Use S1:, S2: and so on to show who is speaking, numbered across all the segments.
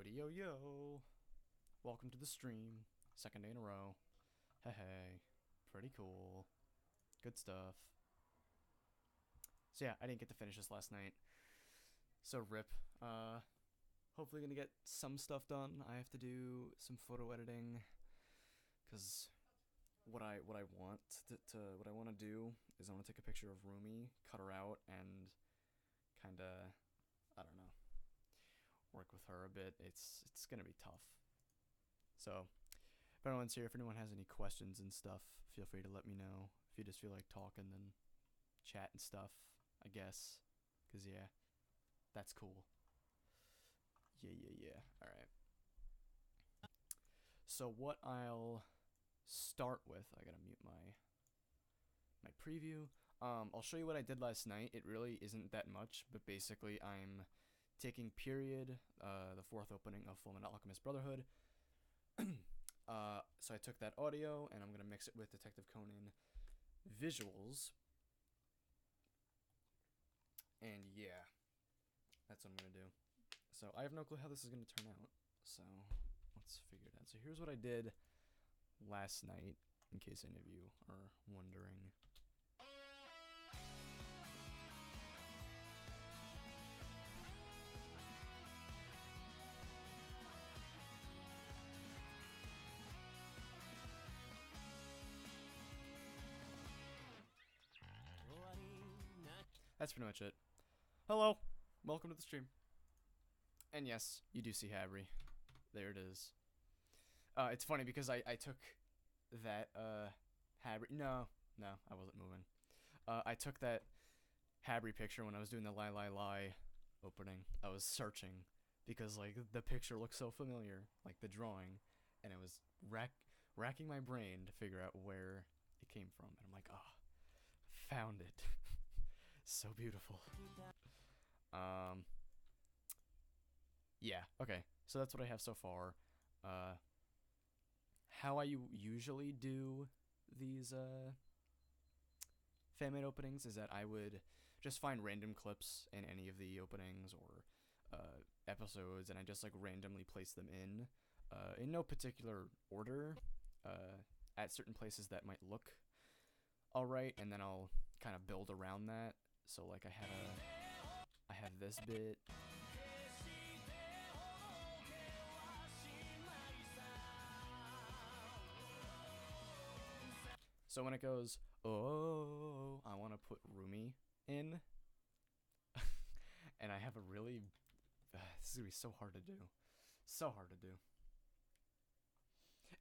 S1: Yoddy yo yo. Welcome to the stream. Second day in a row. Hey. Pretty cool. Good stuff. So yeah, I didn't get to finish this last night. So rip. Hopefully gonna get some stuff done. I have to do some photo editing. Cause what I want to do is I want to take a picture of Rumi, cut her out, and kinda, I don't know, work with her a bit. It's gonna be tough. So if anyone's here, if anyone has any questions and stuff, feel free to let me know. If you just feel like talking, then chat and stuff, I guess. Cause yeah, that's cool. Yeah. Alright. So what I'll start with, I gotta mute my preview. I'll show you what I did last night. It really isn't that much, but basically I'm taking Period, the fourth opening of Fullmetal Alchemist Brotherhood. So I took that audio and I'm gonna mix it with Detective Conan visuals. And yeah, that's what I'm gonna do. So I have no clue how this is gonna turn out. So let's figure it out. So here's what I did last night, in case any of you are wondering. That's pretty much it. Hello, welcome to the stream. And yes, you do see Habri. There it is. It's funny because I took that Habri. No, I wasn't moving. I took that Habri picture when I was doing the Lie opening. I was searching because like the picture looked so familiar, like the drawing, and it was racking my brain to figure out where it came from. And I'm like, found it. So beautiful. Yeah, okay. So that's what I have so far. How I usually do these FMA openings is that I would just find random clips in any of the openings or episodes, and I just like randomly place them in no particular order, at certain places that might look alright, and then I'll kind of build around that. So like I have this bit. So when it goes, oh, I want to put Rumi in. And I have a really, this is gonna be so hard to do. So hard to do.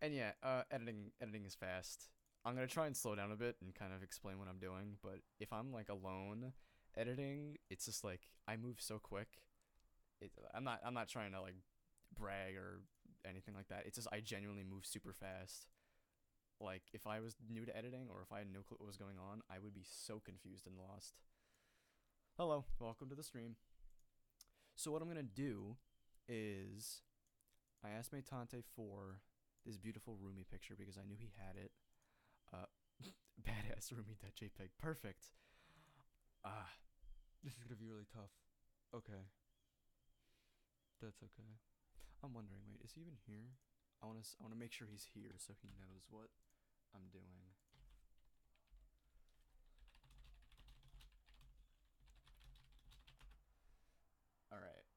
S1: And yeah, editing is fast. I'm gonna try and slow down a bit and kind of explain what I'm doing, but if I'm like alone editing, it's just like I move so quick. I'm not trying to like brag or anything like that. It's just I genuinely move super fast. Like if I was new to editing or if I had no clue what was going on, I would be so confused and lost. Hello, welcome to the stream. So what I'm gonna do is I asked Tante for this beautiful Rumi picture because I knew he had it. Badass Rumi.jpg. Perfect. This is gonna be really tough. Okay. That's okay. I'm wondering, wait, is he even here? I wanna make sure he's here so he knows what I'm doing. Alright.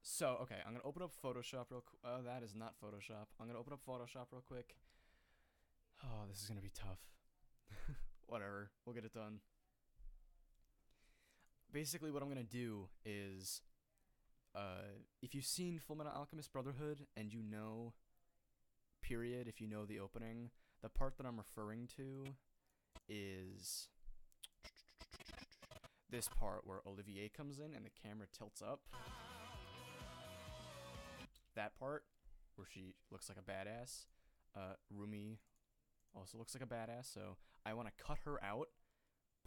S1: So, okay, I'm gonna open up Photoshop real quick. Oh, that is not Photoshop. I'm gonna open up Photoshop real quick. Oh, this is gonna be tough. Whatever, we'll get it done. Basically, what I'm gonna do is, if you've seen Fullmetal Alchemist Brotherhood and you know Period, if you know the opening, the part that I'm referring to is this part where Olivier comes in and the camera tilts up. That part where she looks like a badass. Rumi also looks like a badass, so I want to cut her out,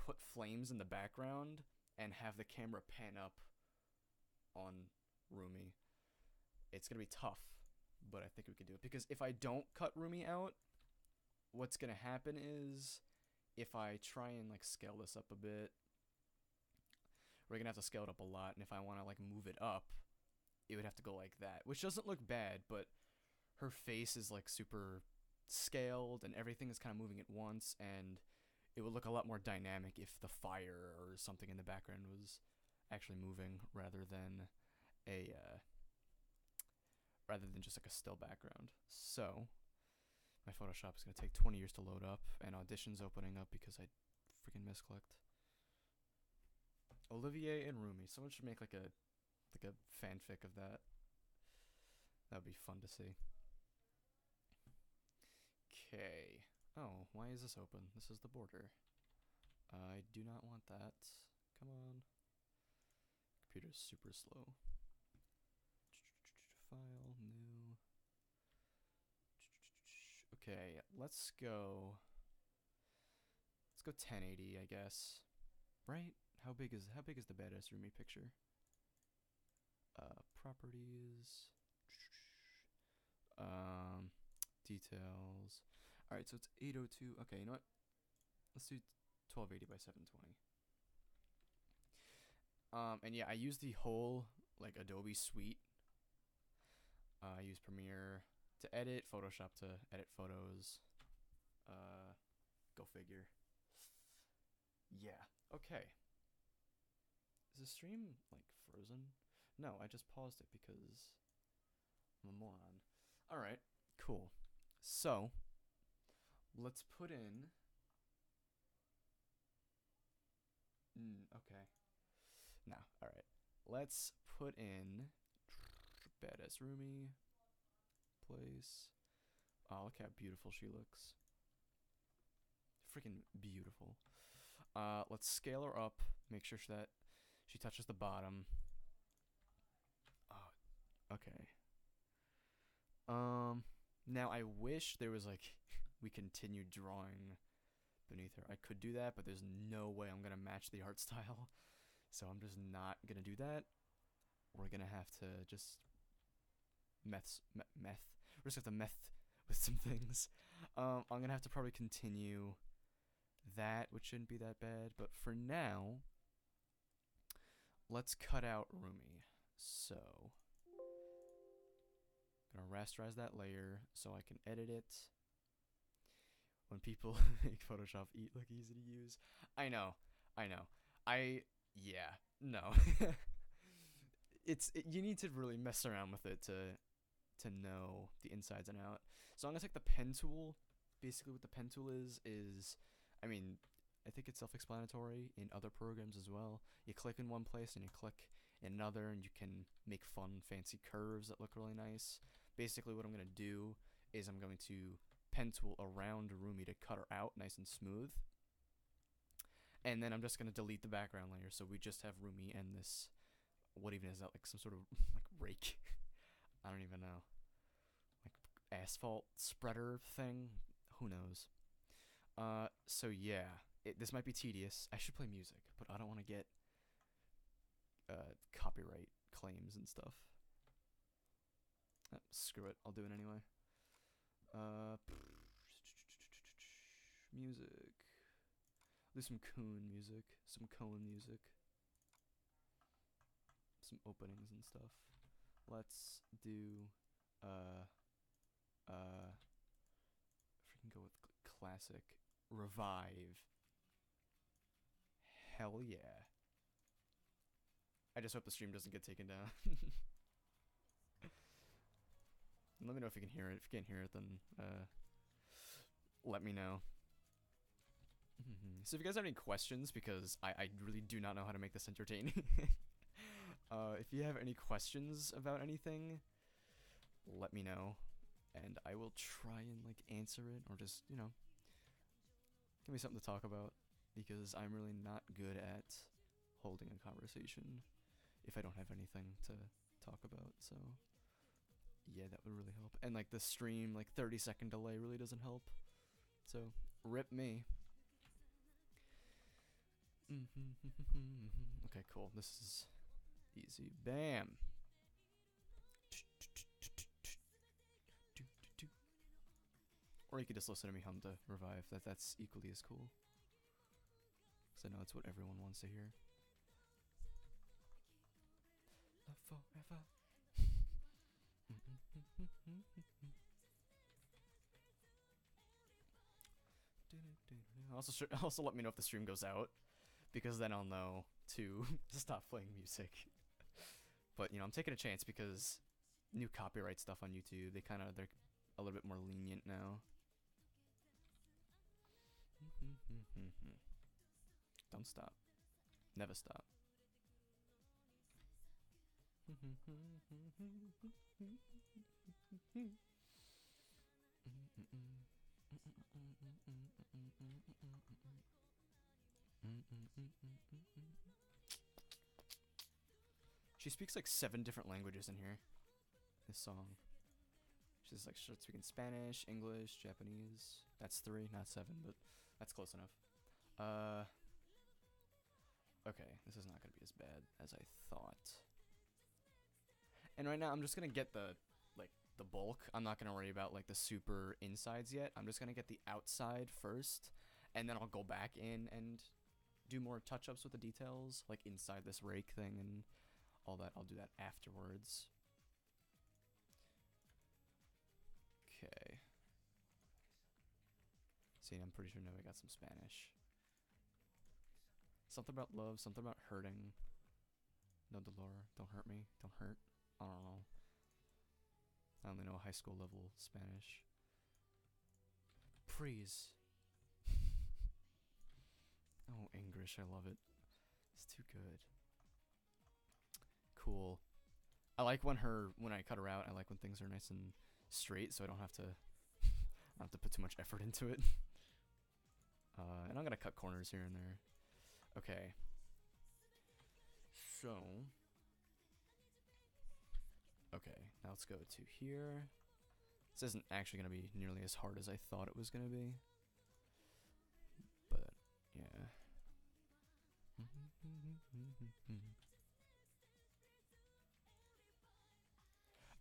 S1: put flames in the background, and have the camera pan up on Rumi. It's gonna be tough, but I think we can do it, because if I don't cut Rumi out, what's gonna happen is if I try and like scale this up a bit, we're gonna have to scale it up a lot, and if I want to like move it up, it would have to go like that, which doesn't look bad, but her face is like super scaled and everything is kind of moving at once, and it would look a lot more dynamic if the fire or something in the background was actually moving rather than just like a still background. So my Photoshop is going to take 20 years to load up, and Audition's opening up because I freaking misclicked. Olivier and Rumi. Someone should make like a fanfic of that. That would be fun to see. Okay. Oh, why is this open? This is the border. I do not want that. Come on. Computer's super slow. File, new. Okay, let's go 1080, I guess. Right? How big is the Badass Rumi picture? Properties. Details. All right, so it's 802. Okay, you know what? Let's do 1280 by 720. And yeah, I use the whole like Adobe suite. I use Premiere to edit, Photoshop to edit photos. Go figure. Yeah. Okay. Is the stream like frozen? No, I just paused it because I'm a moron. All right. Cool. So let's put in. Okay. No. All right. Let's put in Badass Rumi. Place. Oh, look how beautiful she looks. Freaking beautiful. Let's scale her up. Make sure that she touches the bottom. Oh, okay. Now I wish there was like we continued drawing beneath her. I could do that, but there's no way I'm gonna match the art style. So I'm just not gonna do that. We're gonna have to just meth. We're just have to meth with some things. I'm gonna have to probably continue that, which shouldn't be that bad. But for now, let's cut out Rumi. So gonna rasterize that layer so I can edit it. When people make Photoshop look easy to use, I know. No. You need to really mess around with it to know the insides and out. So I'm gonna take the pen tool. Basically, what the pen tool is, I mean, I think it's self-explanatory in other programs as well. You click in one place and you click in another, and you can make fun, fancy curves that look really nice. Basically, what I'm gonna do is I'm going to pen tool around Rumi to cut her out nice and smooth. And then I'm just going to delete the background layer, so we just have Rumi and this, what even is that, like some sort of like rake? I don't even know. Like asphalt spreader thing? Who knows? So yeah, this might be tedious. I should play music, but I don't want to get copyright claims and stuff. Screw it, I'll do it anyway. Music. Do some Coon music, some Cone music, some openings and stuff. Let's do freaking go with classic revive. Hell yeah. I just hope the stream doesn't get taken down. Let me know if you can hear it. If you can't hear it, then let me know. So if you guys have any questions, because I really do not know how to make this entertaining. If you have any questions about anything, let me know, and I will try and like answer it, or just, you know, give me something to talk about, because I'm really not good at holding a conversation if I don't have anything to talk about. So yeah, that would really help. And like the stream, like 30-second delay really doesn't help. So rip me. Okay, cool. This is easy. Bam. Or you could just listen to me hum to revive. That's equally as cool. Because I know it's what everyone wants to hear. Love forever. Also let me know if the stream goes out, because then I'll know to stop playing music. But you know, I'm taking a chance because new copyright stuff on YouTube, they're a little bit more lenient now. Don't stop. Never stop. She speaks like 7 different languages in here. This song. She's like speaking Spanish, English, Japanese. That's 3, not 7, but that's close enough. Okay, this is not gonna be as bad as I thought. And right now, I'm just gonna get the bulk. I'm not gonna worry about like the super insides yet. I'm just gonna get the outside first, and then I'll go back in and do more touch-ups with the details, like inside this rake thing and all that. I'll do that afterwards. Okay. See, I'm pretty sure now I got some Spanish. Something about love, something about hurting. No dolor, don't hurt me, don't hurt. I don't know. I only know high school level Spanish. Please. Oh, English, I love it. It's too good. Cool. I like when I cut her out, I like when things are nice and straight, so I don't have to put too much effort into it. And I'm gonna cut corners here and there. Okay. So. Okay, now let's go to here. This isn't actually gonna be nearly as hard as I thought it was gonna be. But, yeah.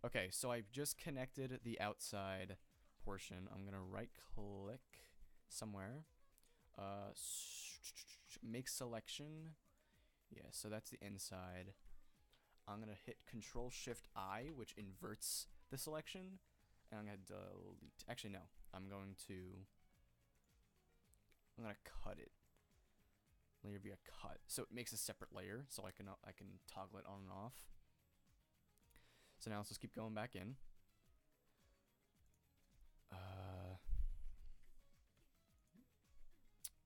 S1: Okay, so I've just connected the outside portion. I'm gonna right click somewhere. Make selection. Yeah, so that's the inside. I'm gonna hit Control-Shift-I, which inverts the selection. And I'm gonna delete. Actually, no. I'm gonna cut it. Layer via cut. So it makes a separate layer, so I can toggle it on and off. So now let's just keep going back in.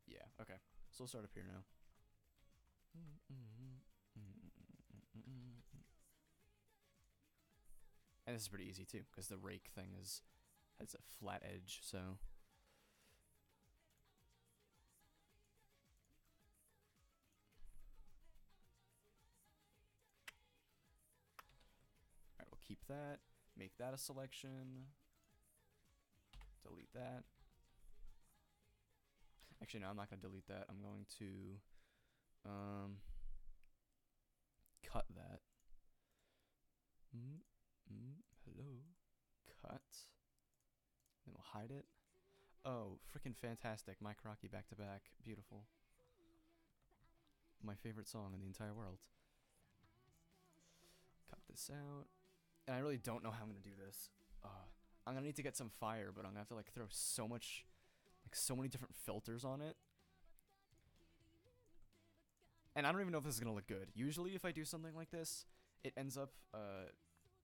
S1: Yeah, okay. So we'll start up here now. And this is pretty easy too, because the rake thing has a flat edge, so. Alright, we'll keep that. Make that a selection. Delete that. Actually, no, I'm not going to delete that. I'm going to cut that. Hello. Cut. Then we'll hide it. Oh, freaking fantastic. Mike Rocky back to back. Beautiful. My favorite song in the entire world. Cut this out. And I really don't know how I'm going to do this. I'm going to need to get some fire, but I'm going to have to like throw so much, like so many different filters on it. And I don't even know if this is going to look good. Usually if I do something like this, it ends up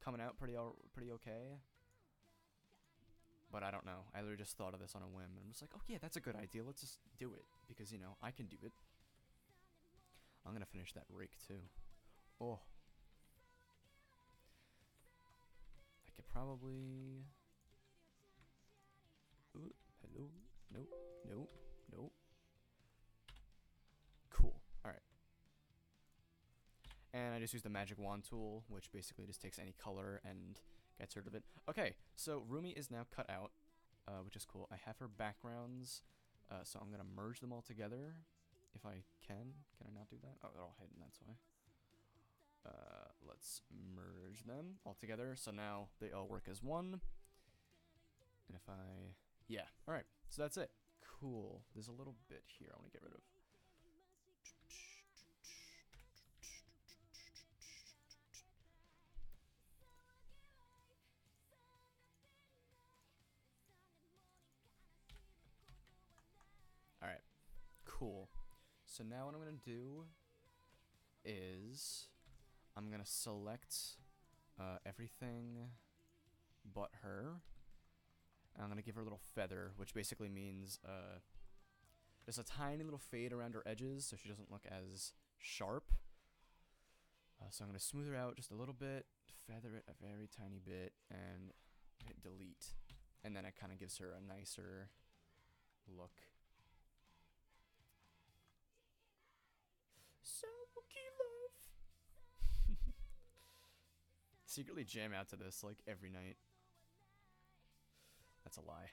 S1: coming out pretty okay. But I don't know. I literally just thought of this on a whim. And I'm just like, oh yeah, that's a good idea. Let's just do it. Because, you know, I can do it. I'm going to finish that rake too. Oh. I could probably... Ooh, hello. Nope. Nope. Nope. Cool. Alright. And I just use the magic wand tool, which basically just takes any color and gets rid of it. Okay, so Rumi is now cut out, which is cool. I have her backgrounds, so I'm going to merge them all together, if I can. Can I not do that? Oh, they're all hidden, that's why. Let's merge them all together, so now they all work as one. And if I... Yeah, alright, so that's it. Cool. There's a little bit here I want to get rid of. cool. So now what I'm going to do is I'm going to select everything but her. And I'm going to give her a little feather, which basically means just a tiny little fade around her edges so she doesn't look as sharp. So I'm going to smooth her out just a little bit, feather it a very tiny bit, and hit delete. And then it kind of gives her a nicer look. Smoky love. Secretly jam out to this like every night. That's a lie.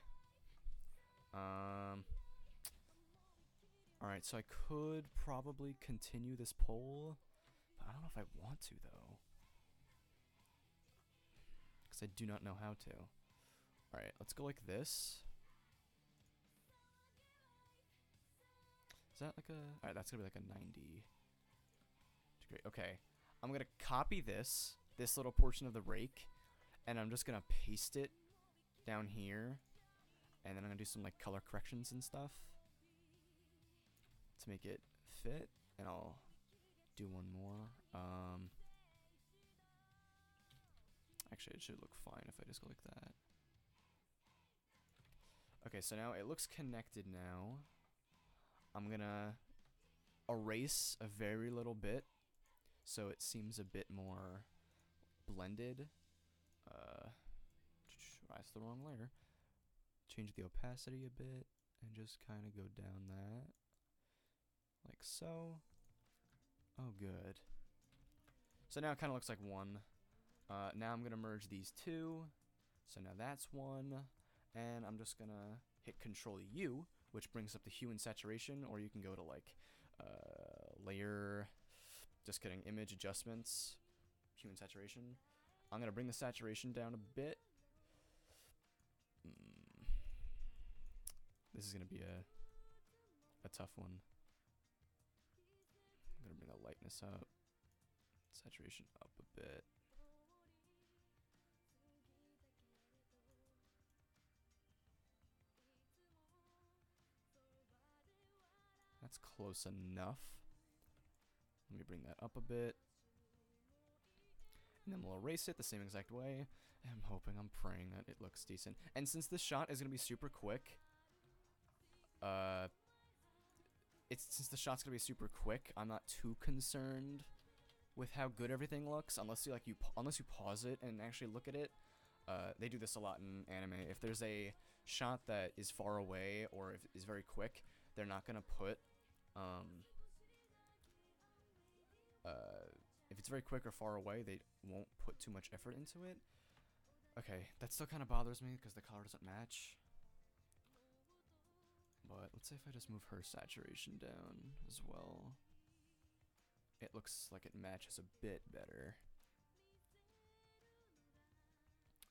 S1: Alright, so I could probably continue this poll, but I don't know if I want to though. Because I do not know how to. Alright, let's go like this. Is that like a... Alright, that's gonna be like a 90 degree. Okay, I'm gonna copy this little portion of the rake, and I'm just gonna paste it down here, and then I'm gonna do some like color corrections and stuff to make it fit, and I'll do one more. Actually, it should look fine if I just go like that. Okay, so now it looks connected now. I'm gonna erase a very little bit so it seems a bit more blended. That's the wrong layer. Change the opacity a bit and just kind of go down that like so. Oh, good. So now it kind of looks like one. Now I'm gonna merge these two. So now that's one, and I'm just gonna hit Control U, which brings up the hue and saturation, or you can go to like layer, just kidding, image adjustments, hue and saturation. I'm gonna bring the saturation down a bit. This is gonna be a tough one. I'm gonna bring the lightness up, saturation up a bit. That's close enough. Let me bring that up a bit. And then we'll erase it the same exact way. I'm hoping, I'm praying that it looks decent. And since this shot is going to be super quick, since the shot's going to be super quick, I'm not too concerned with how good everything looks, unless you pause it and actually look at it. They do this a lot in anime. If there's a shot that is far away or if is very quick, they're not going to put if it's very quick or far away, they won't put too much effort into it. Okay, that still kind of bothers me because the color doesn't match. But let's say if I just move her saturation down as well. It looks like it matches a bit better.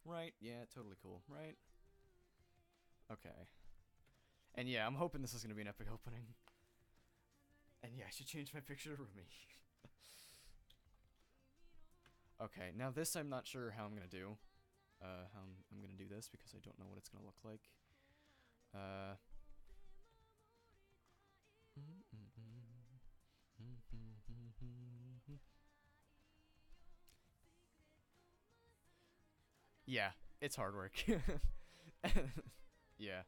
S1: Right, yeah, totally cool, right? Okay. And yeah, I'm hoping this is going to be an epic opening. And yeah, I should change my picture to Rumi. Okay, now this I'm not sure how I'm going to do. How I'm going to do this because I don't know what it's going to look like. Yeah, it's hard work. Yeah.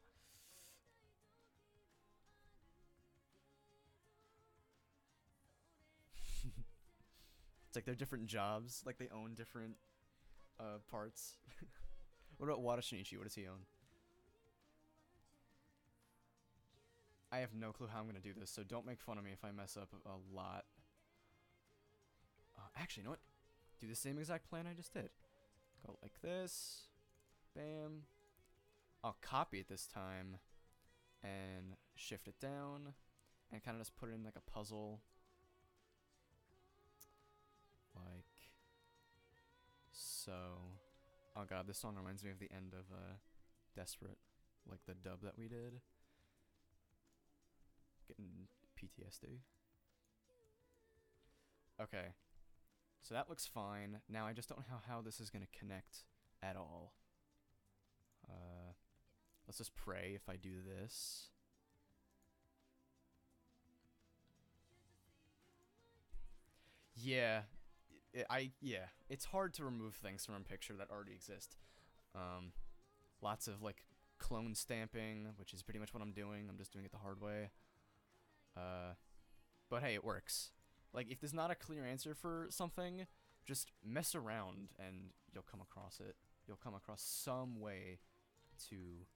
S1: It's like they're different jobs, like they own different parts. What about Wada Shinichi? What does he own? I have no clue how I'm gonna do this, so don't make fun of me if I mess up a lot. Actually, you know what? Do the same exact plan I just did. Go like this. Bam. I'll copy it this time and shift it down and kind of just put it in like a puzzle. Like so. Oh god, this song reminds me of the end of Desperate, like the dub that we did. Getting PTSD. Okay. So that looks fine. Now I just don't know how this is going to connect at all. Let's just pray if I do this. Yeah, yeah, it's hard to remove things from a picture that already exist. Um, Lots of like clone stamping, which is pretty much what I'm doing. I'm just doing it the hard way. But hey, it works. Like if there's not a clear answer for something, just mess around and you'll come across it. You'll come across some way to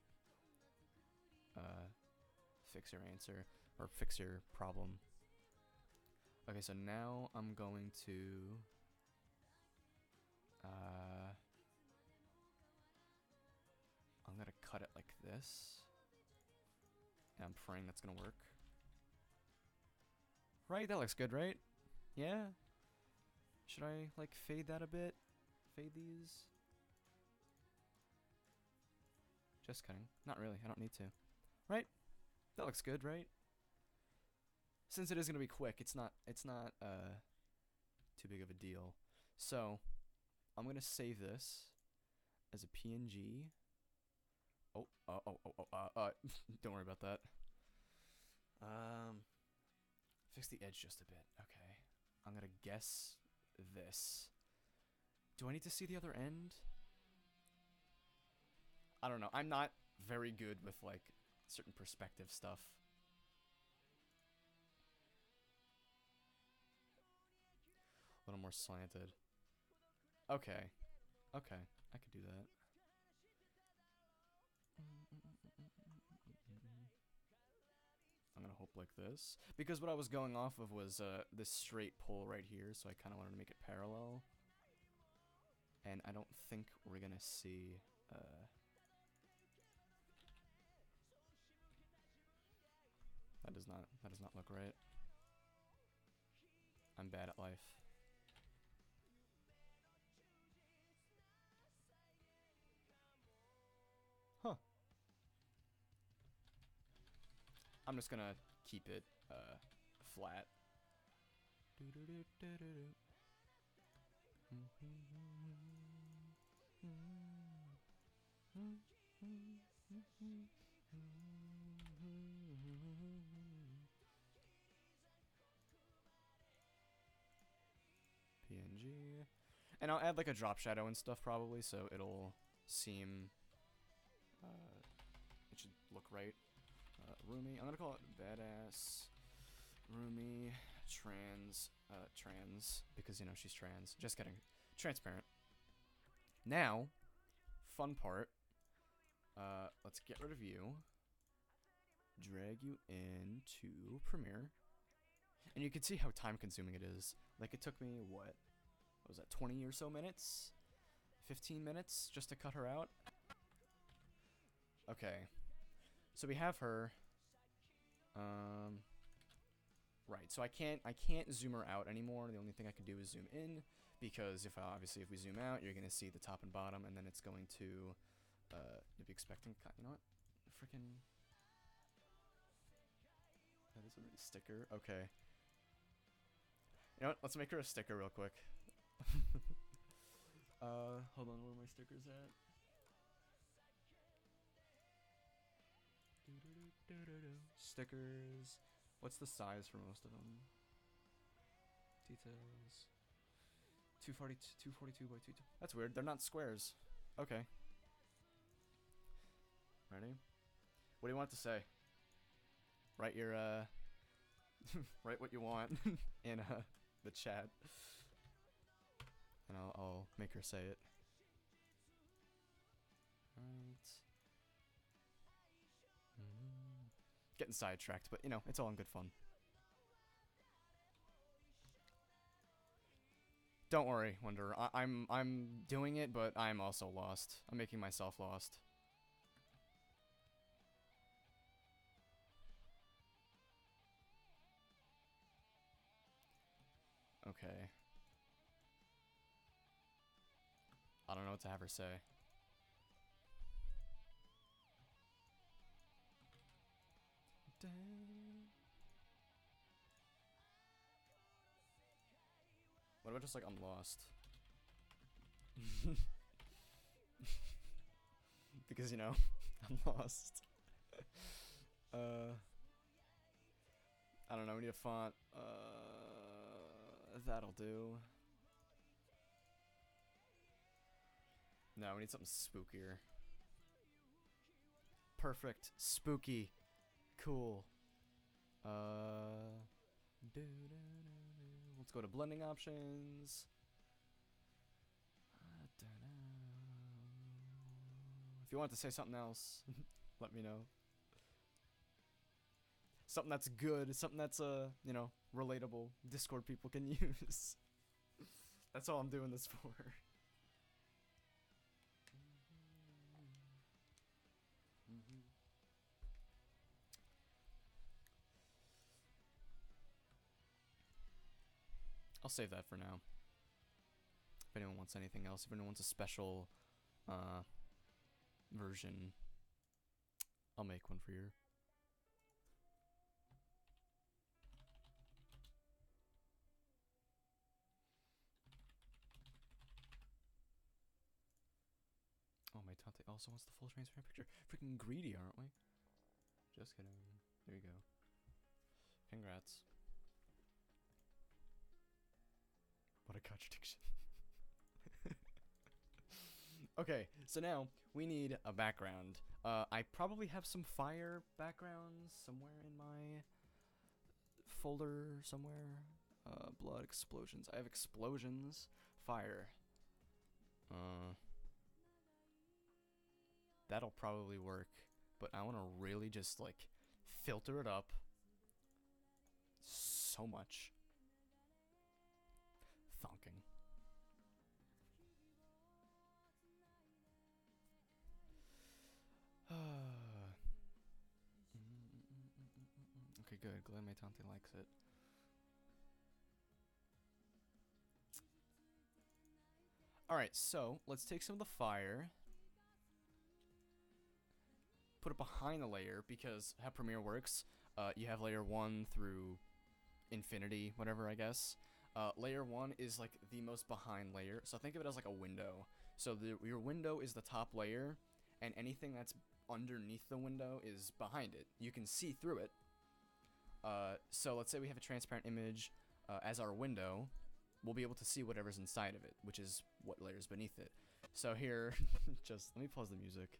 S1: fix your answer or fix your problem. Okay, so now I'm going to I'm gonna cut it like this. And I'm praying that's gonna work. Right, that looks good, right? Yeah? Should I, like, fade that a bit? Fade these? Just kidding. Not really, I don't need to. Right? That looks good, right? Since it is gonna be quick, it's not too big of a deal. So, I'm gonna save this as a PNG. Don't worry about that. Fix the edge just a bit. Okay. I'm gonna guess this. Do I need to see the other end? I don't know. I'm not very good with, like, certain perspective stuff. A little more slanted. Okay. Okay. I could do that. I'm gonna hope like this. Because what I was going off of was this straight pull right here, so I kind of wanted to make it parallel. And I don't think we're gonna see... That does not look right. I'm bad at life. Huh. I'm just gonna keep it flat. PNG. And I'll add like a drop shadow and stuff probably, so it'll seem, it should look right. Roomy, I'm gonna call it badass, roomy, trans, because, you know, she's trans. Just kidding. Transparent. Now, fun part. Let's get rid of you. Drag you into Premiere. And you can see how time consuming it is. Like, it took me, what was that, 20 or so minutes? 15 minutes just to cut her out? Okay. So we have her. Right, so I can't zoom her out anymore. The only thing I can do is zoom in, because if obviously if we zoom out, you're gonna see the top and bottom, and then it's going to you'll be expecting, you know what? Freaking, that is a sticker. Okay. You know what? Let's make her a sticker real quick. Hold on, where are my stickers at? Stickers. What's the size for most of them? Details. 242 by 2. That's weird. They're not squares. Okay. Ready? What do you want to say? Write your write what you want in the chat, and I'll make her say it. Right. Getting sidetracked, but you know, it's all in good fun. Don't worry, Wonder. I'm doing it, but I'm also lost. I'm making myself lost. Okay. I don't know what to have her say. What about just like I'm lost? Because, you know, I'm lost. I don't know, we need a font. That'll do. No, we need something spookier. Perfect. Spooky. Cool. Let's go to blending options. If you want to say something else, let me know. Something that's good, something that's you know, relatable. Discord people can use. That's all I'm doing this for. I'll save that for now. If anyone wants anything else, if anyone wants a special version, I'll make one for you. Oh, my Tante also wants the full transparent picture. Freaking greedy, aren't we? Just kidding. There you go. Congrats. What a contradiction. Okay, so now we need a background. I probably have some fire backgrounds somewhere in my folder somewhere. Blood explosions. I have explosions. Fire. That'll probably work, but I want to really just like filter it up so much. Thonking. Okay, good. Glad my Tante likes it. Alright, so let's take some of the fire, put it behind the layer, because how Premiere works, you have layer 1 through infinity, whatever, I guess. Layer 1 is like the most behind layer, so think of it as like a window. So your window is the top layer, and anything that's underneath the window is behind it. You can see through it. So let's say we have a transparent image as our window. We'll be able to see whatever's inside of it, which is what layers beneath it. So here, just let me pause the music.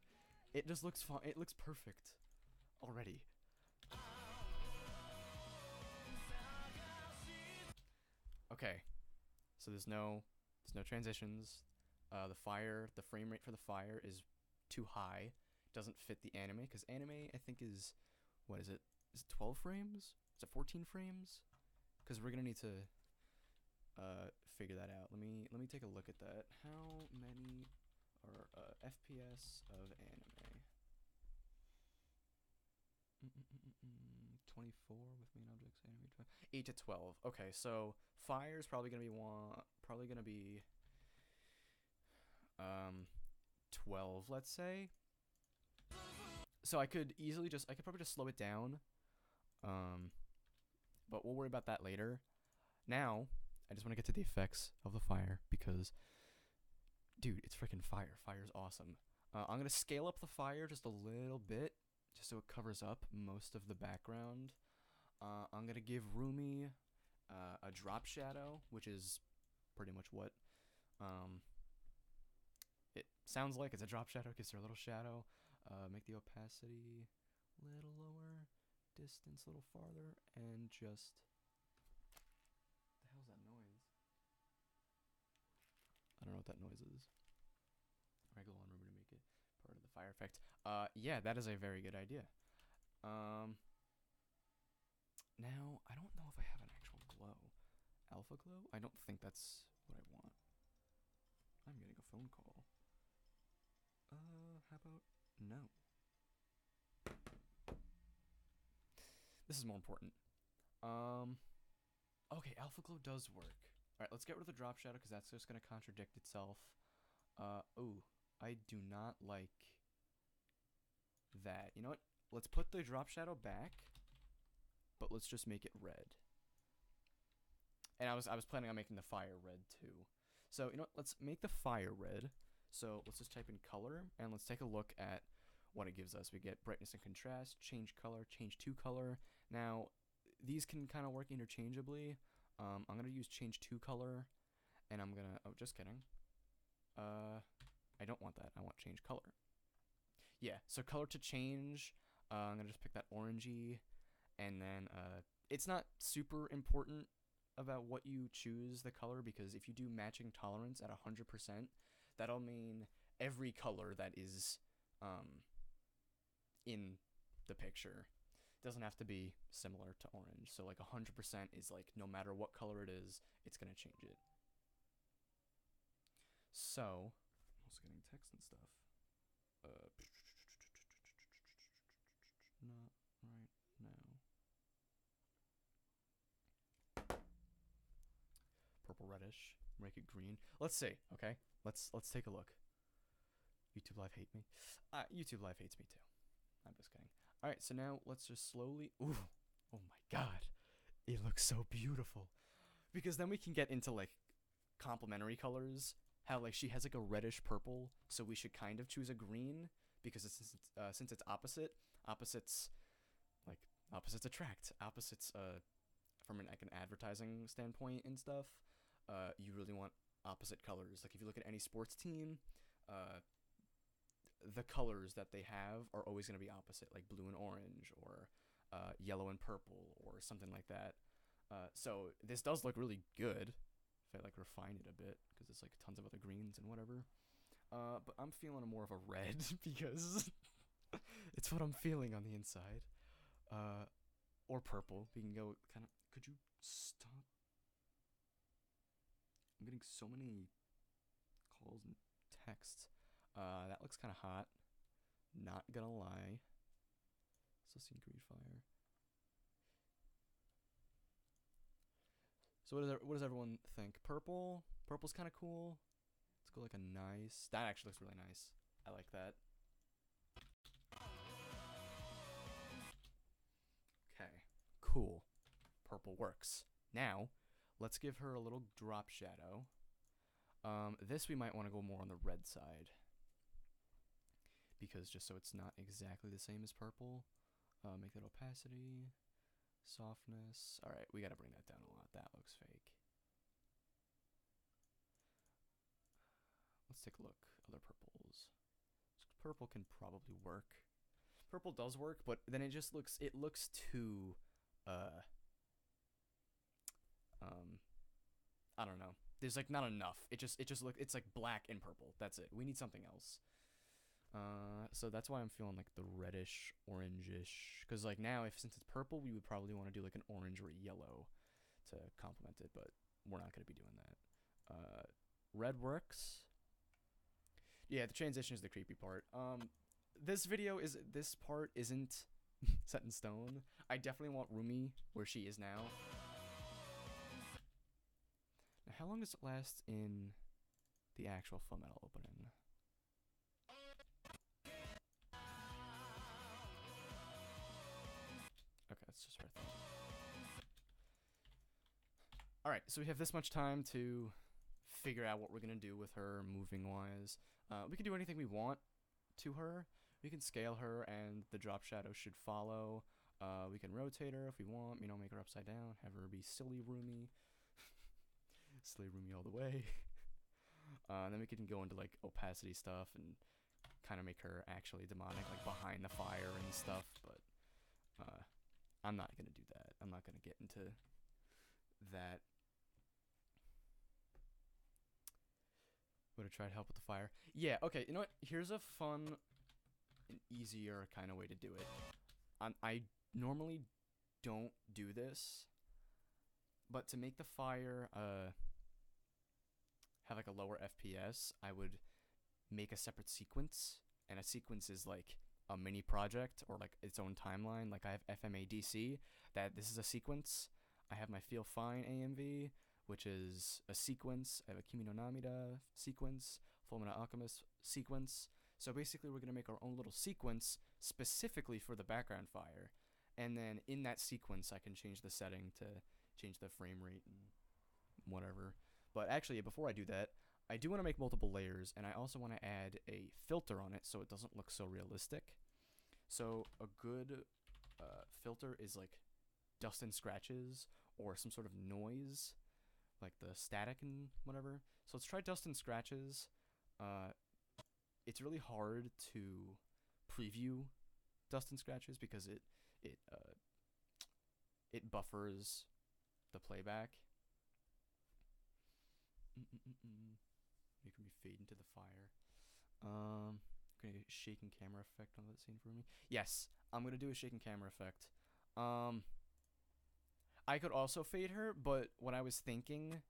S1: It just looks fun. It looks perfect already. Okay, so there's no transitions. The frame rate for the fire is too high. Doesn't fit the anime, because anime I think is, what is it? Is it 12 frames? Is it 14 frames? Because we're gonna need to figure that out. Let me take a look at that. How many are FPS of anime? 24 with main objects, anime 8 to 12. Okay, so fire is probably gonna be 12, let's say. So I could probably just slow it down. But we'll worry about that later. Now, I just want to get to the effects of the fire because, dude, it's freaking fire. Fire's awesome. I'm going to scale up the fire just a little bit, just so it covers up most of the background. I'm going to give Rumi a drop shadow, which is pretty much what it sounds like. It's a drop shadow, gives her a little shadow. Make the opacity a little lower, distance a little farther, and just... What the hell's that noise? I don't know what that noise is. Regular on Rumi to make it part of the fire effect. Yeah, that is a very good idea. Now, I don't know if I have an actual glow. Alpha glow? I don't think that's what I want. I'm getting a phone call. How about no? This is more important. Okay, alpha glow does work. Alright, let's get rid of the drop shadow because that's just going to contradict itself. Oh, I do not like that. You know what? Let's put the drop shadow back, but let's just make it red. And I was planning on making the fire red too. So, you know what? Let's make the fire red. So, let's just type in color, and let's take a look at what it gives us. We get brightness and contrast, change color, change to color. Now, these can kind of work interchangeably. I'm gonna use change to color, and I'm gonna, oh, just kidding. I don't want that. I want change color. Yeah, so color to change, I'm gonna just pick that orangey, and then it's not super important about what you choose the color, because if you do matching tolerance at 100%, that'll mean every color that is in the picture doesn't have to be similar to orange. So like 100% is like no matter what color it is, it's gonna change it. So, I'm also getting text and stuff. Not right now. Purple reddish. Make it green. Let's see. Okay. Let's take a look. YouTube Live hate me. YouTube Live hates me too. I'm just kidding. All right. So now let's just slowly. Ooh. Oh my God. It looks so beautiful. Because then we can get into like complementary colors. How like she has like a reddish purple, so we should kind of choose a green because since it's opposite. Opposites attract. Opposites from like an advertising standpoint and stuff. You really want opposite colors. Like if you look at any sports team, the colors that they have are always going to be opposite, like blue and orange, or yellow and purple, or something like that. So this does look really good if I like refine it a bit, because it's like tons of other greens and whatever. But I'm feeling more of a red because it's what I'm feeling on the inside. Or purple. We can go kind of. Could you stop? I'm getting so many calls and texts. That looks kind of hot. Not gonna lie. Still seeing green fire. So what does everyone think? Purple? Purple's kind of cool. Let's go like a nice. That actually looks really nice. I like that. Okay. Cool. Purple works. Now, let's give her a little drop shadow. This we might want to go more on the red side, because just so it's not exactly the same as purple. Make that opacity, softness. All right, we got to bring that down a lot. That looks fake. Let's take a look. Other purples. Purple can probably work. Purple does work, but then it just looks. It looks too. I don't know. There's like not enough. It just it's like black and purple. That's it. We need something else. So that's why I'm feeling like the reddish, orangish. Because like now, since it's purple, we would probably want to do like an orange or a yellow to complement it, but we're not gonna be doing that. Red works. Yeah, the transition is the creepy part. This part isn't set in stone. I definitely want Rumi where she is now. Now, how long does it last in the actual FMA Opening? Okay, that's just right there. Alright, so we have this much time to figure out what we're going to do with her moving-wise. We can do anything we want to her. We can scale her, and the drop shadow should follow. We can rotate her if we want, make her upside down, have her be silly Rumi. Silly Rumi all the way. And then we can go into like opacity stuff and kind of make her actually demonic, like behind the fire and stuff, but I'm not going to do that. I'm not going to get into that. Would have tried help with the fire. Yeah, okay, you know what? Here's a fun and easier kind of way to do it. I normally don't do this, but to make the fire have like a lower FPS, I would make a separate sequence, and a sequence is like a mini project or like its own timeline. Like I have FMA DC, that this is a sequence. I have my Feel Fine AMV, which is a sequence. I have a Kimi no Namida sequence, Fullmetal Alchemist sequence. So basically we're going to make our own little sequence specifically for the background fire. And then in that sequence, I can change the setting to change the frame rate and whatever. But actually, before I do that, I do want to make multiple layers, and I also want to add a filter on it so it doesn't look so realistic. So a good filter is like dust and scratches, or some sort of noise, like the static and whatever. So let's try dust and scratches. It's really hard to preview dust and scratches because it buffers the playback. Making me fade into the fire. Gonna get a shaking camera effect on that scene for me. Yes, I'm gonna do a shaking camera effect. I could also fade her, but what I was thinking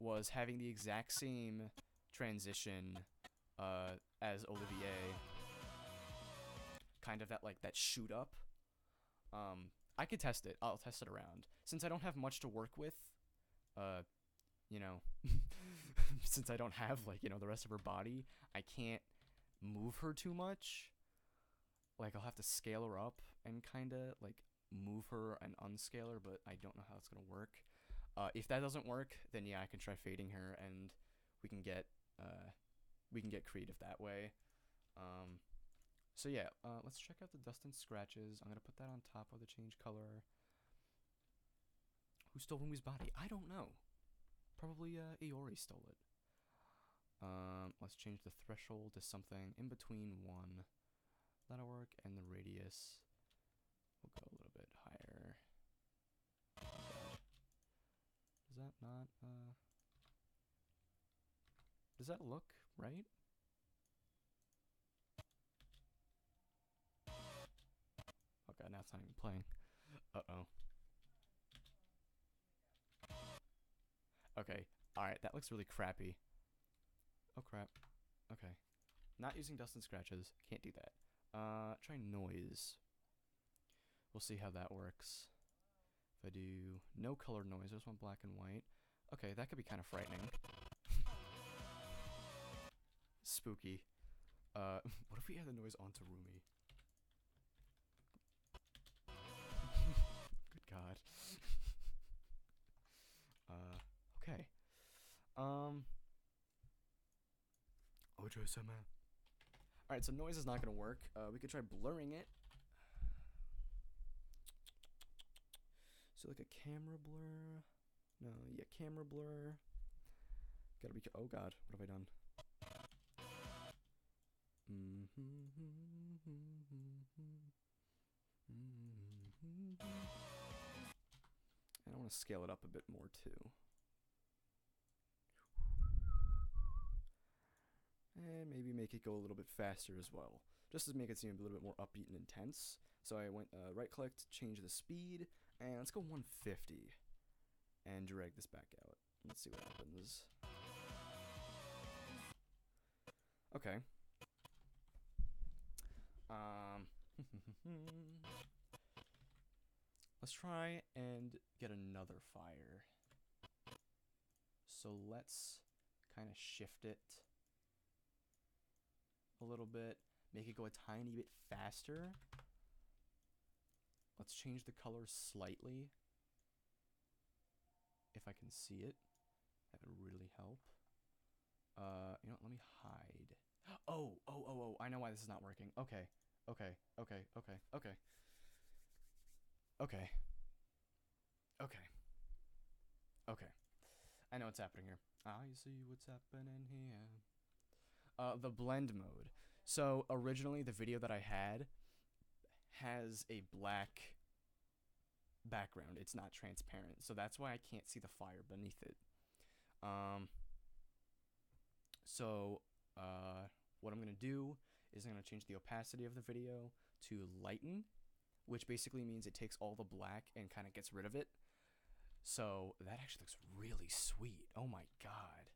S1: was having the exact same transition as Olivier, kind of that shoot up. I could test it. I'll test it around. Since I don't have much to work with, you know, since I don't have, like, you know, the rest of her body, I can't move her too much. Like, I'll have to scale her up and kind of, like, move her and unscale her, but I don't know how it's going to work. If that doesn't work, then yeah, I can try fading her, and we can get creative that way. So yeah, let's check out the dust and scratches. I'm going to put that on top of the change color. Who stole Rumi's body? I don't know. Probably Iori stole it. Let's change the threshold to something in between 1. That'll work, and the radius, we'll go a little bit higher. Does that not, does that look right? Oh god, now it's not even playing. Uh-oh. Okay, alright, that looks really crappy. Oh crap. Okay. Not using dust and scratches. Can't do that. Try noise. We'll see how that works. If I do no color noise, I just want black and white. Okay, that could be kind of frightening. Spooky. What if we add the noise onto Rumi? Good god. Okay. Ojo-sama. Alright, so noise is not gonna work. We could try blurring it. So like a camera blur. No, yeah, camera blur. Gotta be. Oh god, what have I done? And I want to scale it up a bit more too. And maybe make it go a little bit faster as well, just to make it seem a little bit more upbeat and intense. So I went right-clicked, change the speed, and let's go 150, and drag this back out. Let's see what happens. Okay. Let's try and get another fire. So let's kind of shift it a little bit, make it go a tiny bit faster. Let's change the color slightly. If I can see it, that would really help. You know what, let me hide. Oh, I know why this is not working. Okay. I know what's happening here. I see what's happening here. The blend mode. So originally the video that I had has a black background. It's not transparent. So that's why I can't see the fire beneath it. What I'm going to do is I'm going to change the opacity of the video to lighten, which basically means it takes all the black and kind of gets rid of it. So that actually looks really sweet. Oh my god.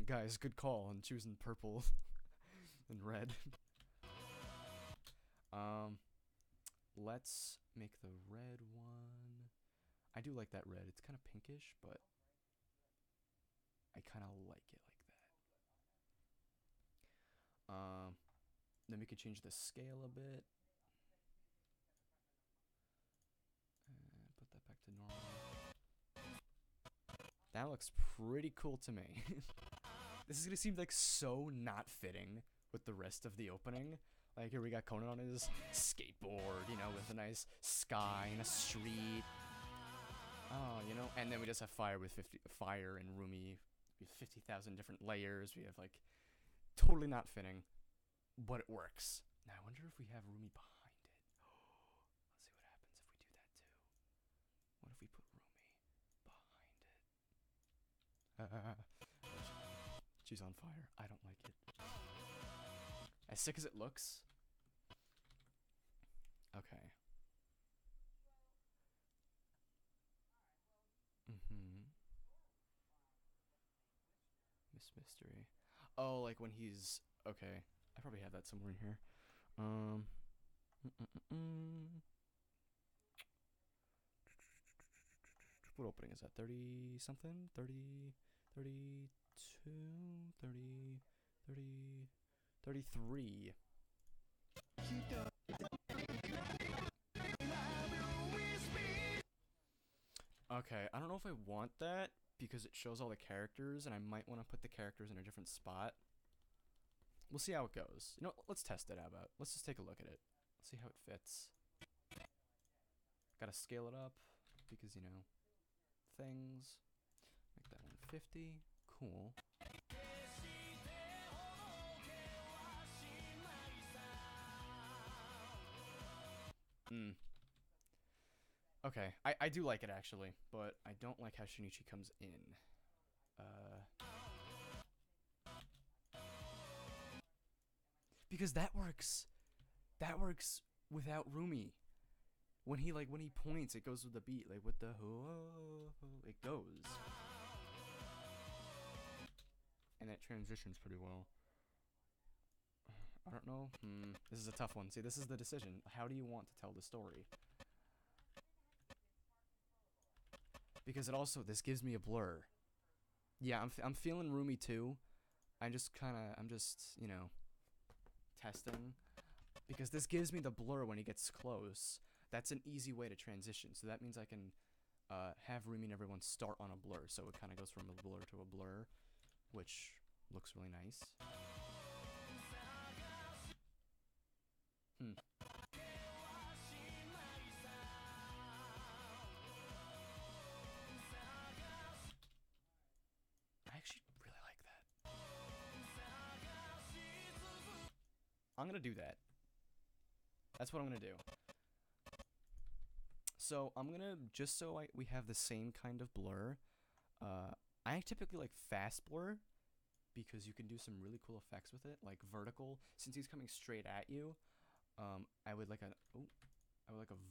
S1: Guys, good call on choosing purple and red. Let's make the red one. I do like that red. It's kind of pinkish, but I kind of like it like that. Then we could change the scale a bit. And put that back to normal. That looks pretty cool to me. This is gonna seem like so not fitting with the rest of the opening, Like here we got Conan on his skateboard, you know, with a nice sky and a street. Oh, you know, and then we just have fire with fire and Rumi with 50,000 different layers. We have like totally not fitting, but it works. Now I wonder if we have Rumi behind it. Let's see what happens if we do that too. What if we put Rumi behind it? She's on fire. I don't like it. As sick as it looks. Okay. Miss Mystery. Oh, like when he's okay. I probably have that somewhere in here. Um. What opening is that? 30 something? 30, 32, 30, 30, 33. Okay, I don't know if I want that because it shows all the characters, and I might want to put the characters in a different spot. We'll see how it goes. You know, let's test it. How about? Let's just take a look at it. See how it fits. Gotta scale it up because, you know, things. Make that 150. Cool. Okay, I do like it actually, but I don't like how Shinichi comes in. Because that works. That works without Rumi. When he points, it goes with the beat. Like what the it goes. And it transitions pretty well. I don't know. This is a tough one. See, this is the decision. How do you want to tell the story? Because it also, this gives me a blur. Yeah, I'm feeling Rumi too. I'm just, you know, testing. Because this gives me the blur when he gets close. That's an easy way to transition. So that means I can have Rumi and everyone start on a blur. So it kind of goes from a blur to a blur, which looks really nice. I actually really like that. I'm gonna do that. That's what I'm gonna do. So I'm gonna, just so we have the same kind of blur, I typically like fast blur because you can do some really cool effects with it, like vertical. Since he's coming straight at you, I would like a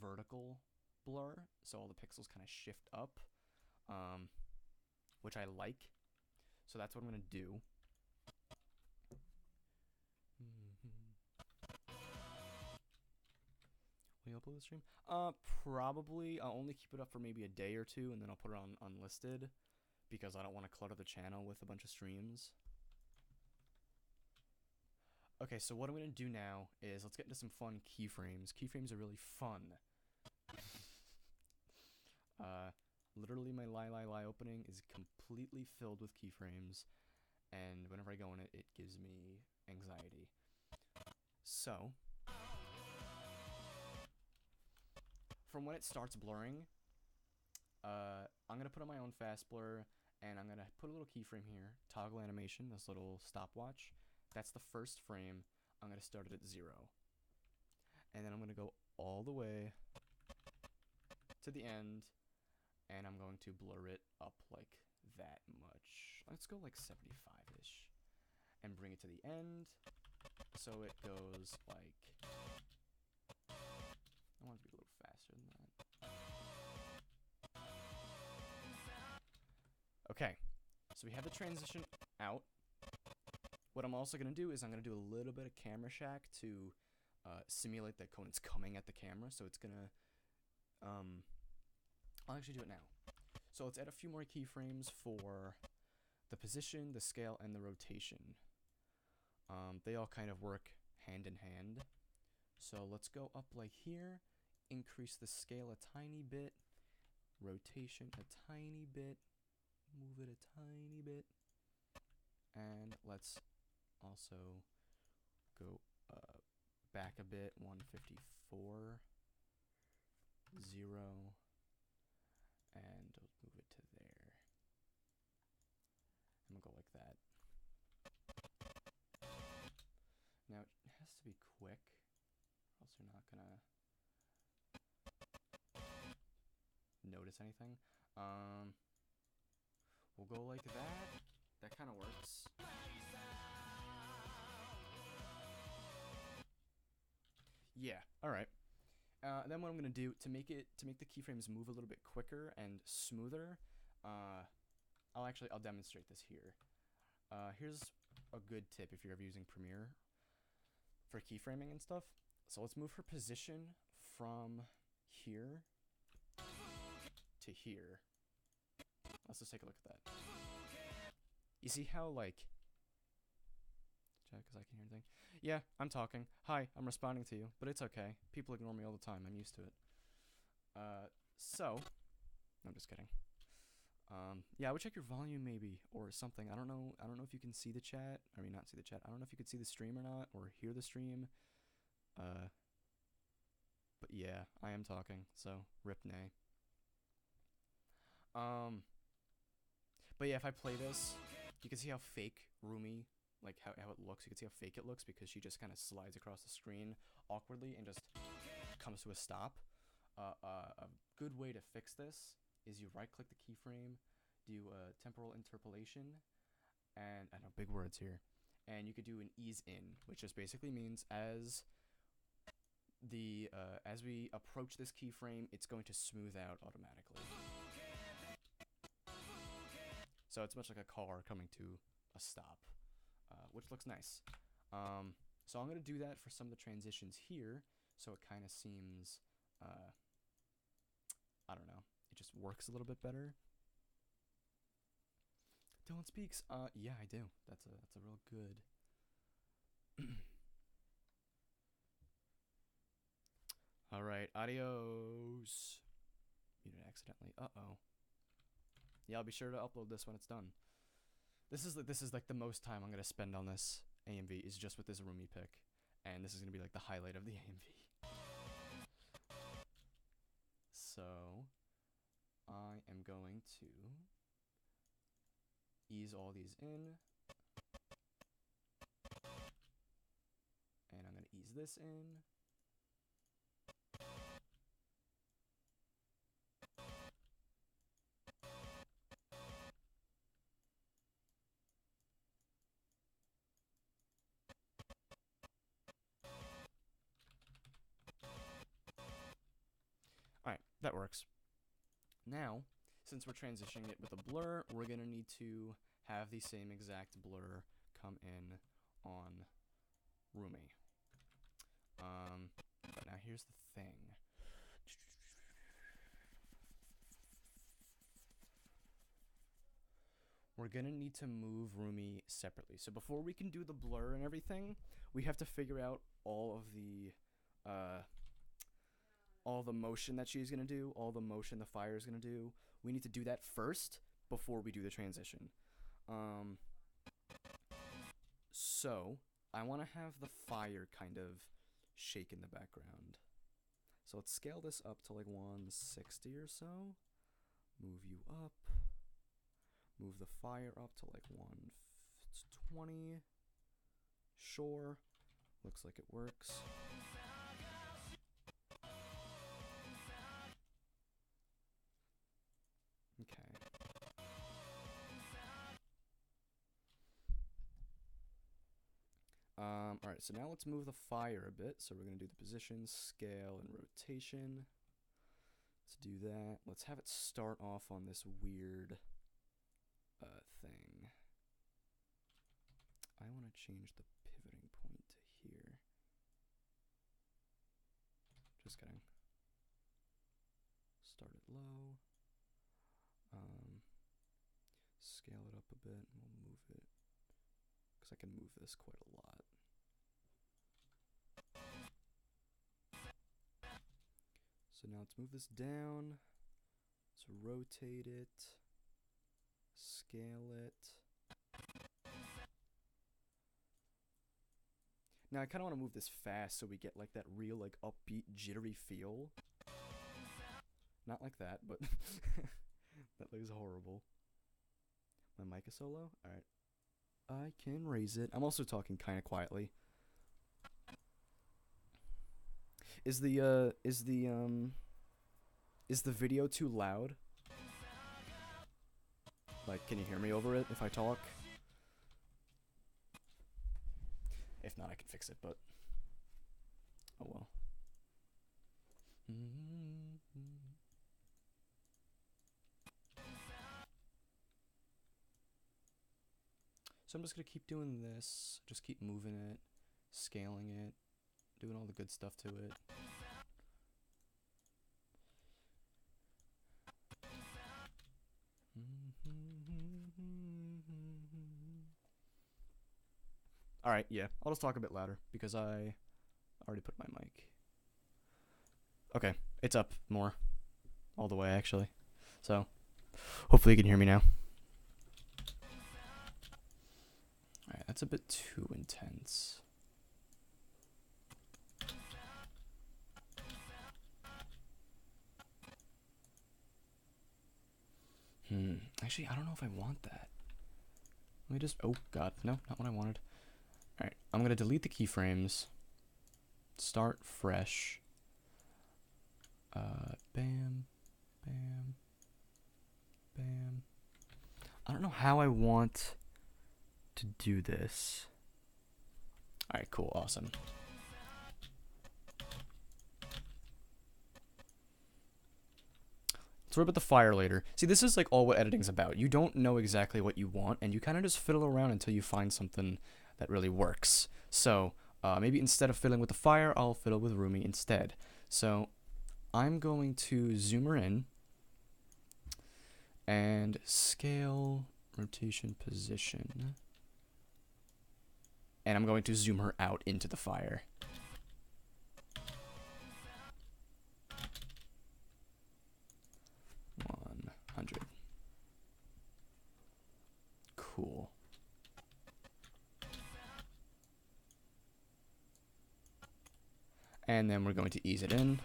S1: vertical blur, so all the pixels kind of shift up, which I like. So that's what I'm gonna do. Will you upload the stream? Probably. I'll only keep it up for maybe a day or two, and then I'll put it on unlisted because I don't want to clutter the channel with a bunch of streams. Okay, so what I'm gonna do now is let's get into some fun keyframes. Keyframes are really fun. Literally my lie opening is completely filled with keyframes, and whenever I go in it, it gives me anxiety. So, from when it starts blurring, I'm gonna put on my own fast blur, and I'm gonna put a little keyframe here, toggle animation, this little stopwatch. That's the first frame. I'm gonna start it at 0, and then I'm gonna go all the way to the end, and I'm going to blur it up like that much. Let's go like 75-ish, and bring it to the end, so it goes like, I want it to be a little faster than that. Okay, so we have the transition out. What I'm also going to do is I'm going to do a little bit of camera shack to simulate that Conan's coming at the camera. So it's going to, I'll actually do it now. So let's add a few more keyframes for the position, the scale, and the rotation. They all kind of work hand in hand. So let's go up like here, increase the scale a tiny bit, rotation a tiny bit, move it a tiny bit, and let's also go bit, 154, 0, and we'll move it to there. And we'll go like that. Now, it has to be quick, or else you're not gonna notice anything. We'll go like that. That kind of works. Yeah, alright. Then what I'm gonna do to make the keyframes move a little bit quicker and smoother, I'll demonstrate this here. Here's a good tip if you're ever using Premiere for keyframing and stuff. So let's move her position from here to here. Let's just take a look at that. You see how, like, check, because I can hear anything. Yeah, I'm talking. Hi, I'm responding to you, but it's okay. People ignore me all the time. I'm used to it. I'm just kidding. Yeah, I would check your volume maybe, or something. I don't know if you can see the chat. I mean, not see the chat. I don't know if you could see the stream or not, or hear the stream. But yeah, I am talking, so rip nay. But yeah, if I play this, you can see how fake Rumi, like how it looks. You can see how fake it looks because she just kind of slides across the screen awkwardly and just comes to a stop. A good way to fix this is you right-click the keyframe, do a temporal interpolation, and I know big words here, and you could do an ease in, which just basically means as we approach this keyframe, it's going to smooth out automatically. So it's much like a car coming to a stop, which looks nice. So I'm going to do that for some of the transitions here, so it kind of seems, I don't know, it just works a little bit better. Dylan speaks. Yeah, I do. That's a real good. All right, adios. Muted accidentally. Uh-oh. Yeah, I'll be sure to upload this when it's done. This is like the most time I'm gonna spend on this AMV is just with this Rumi pick, and this is gonna be like the highlight of the AMV. So I am going to ease all these in, and I'm gonna ease this in. Alright, that works. Now, since we're transitioning it with a blur, we're going to need to have the same exact blur come in on Rumi. But now here's the thing. We're going to need to move Rumi separately. So before we can do the blur and everything, we have to figure out all the motion that she's going to do, all the motion the fire is going to do. We need to do that first before we do the transition. So I want to have the fire kind of shake in the background. So let's scale this up to like 160 or so. Move you up. Move the fire up to like 120. Sure. Looks like it works. Okay. Alright, so now let's move the fire a bit. So we're going to do the position, scale, and rotation. Let's do that. Let's have it start off on this weird thing. I want to change the pivoting point to here. Just kidding. Start it low. Scale it up a bit, and we'll move it, because I can move this quite a lot. So now let's move this down. Let's rotate it. Scale it. Now I kind of want to move this fast so we get like that real like upbeat jittery feel. Not like that, but that looks horrible. My mic is so low? Alright. I can raise it. I'm also talking kind of quietly. Is the video too loud? Like, can you hear me over it if I talk? If not, I can fix it, but oh well. So I'm just gonna keep doing this, just keep moving it, scaling it, doing all the good stuff to it. Alright, yeah, I'll just talk a bit louder because I already put my mic. Okay, it's up more. All the way, actually. So, hopefully you can hear me now. Alright, that's a bit too intense. Actually, I don't know if I want that. Let me just... Oh, God. No, not what I wanted. Alright, I'm going to delete the keyframes. Start fresh. Bam. Bam. Bam. I don't know how I want to do this. Alright, cool. Awesome. Let's worry about the fire later. See, this is like all what editing's about. You don't know exactly what you want, and you kind of just fiddle around until you find something that really works. So, maybe instead of fiddling with the fire, I'll fiddle with Rumi instead. So, I'm going to zoom her in, and scale, rotation, position. And I'm going to zoom her out into the fire. Cool. And then we're going to ease it in.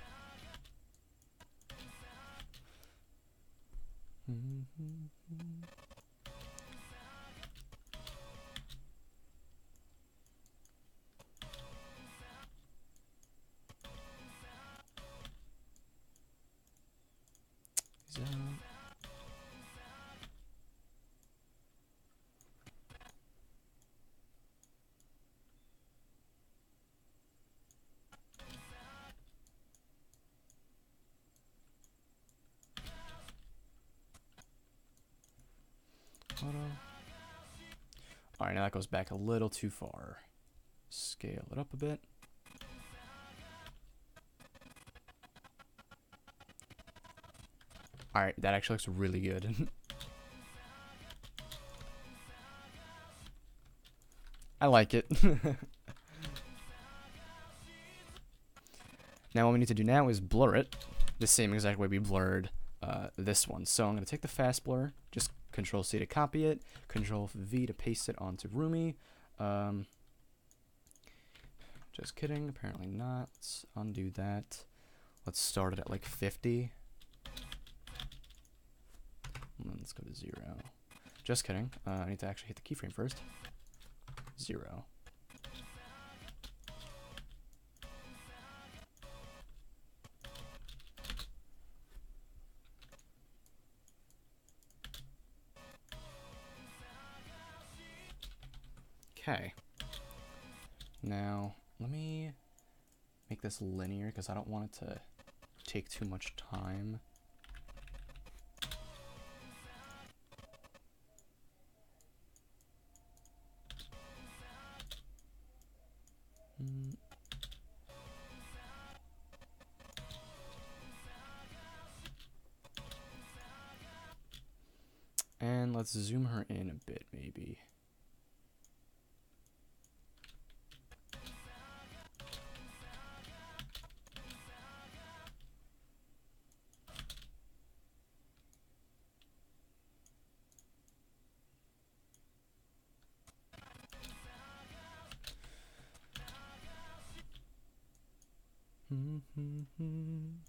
S1: Alright, now that goes back a little too far. Scale it up a bit. Alright, that actually looks really good. I like it. Now what we need to do now is blur it the same exact way we blurred this one. So I'm going to take the fast blur, just Control C to copy it, Control V to paste it onto Rumi. Just kidding, apparently not. Let's undo that. Let's start it at like 50. And then let's go to 0. Just kidding. I need to actually hit the keyframe first. 0. Okay. Now, let me make this linear because I don't want it to take too much time. And let's zoom her in a bit, maybe. And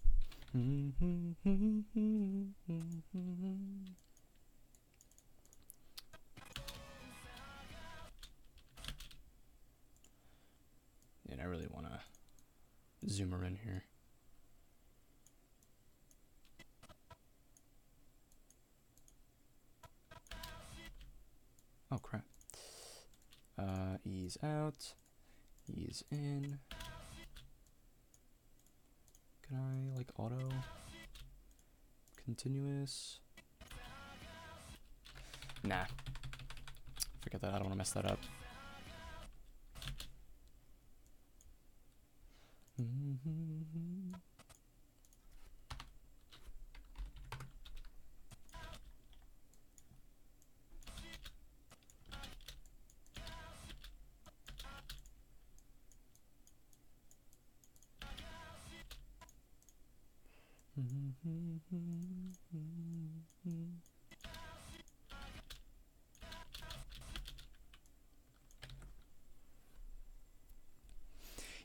S1: I really want to zoom her in here. Oh crap. Ease out, ease in. Can I like auto? Continuous? Nah. Forget that, I don't want to mess that up.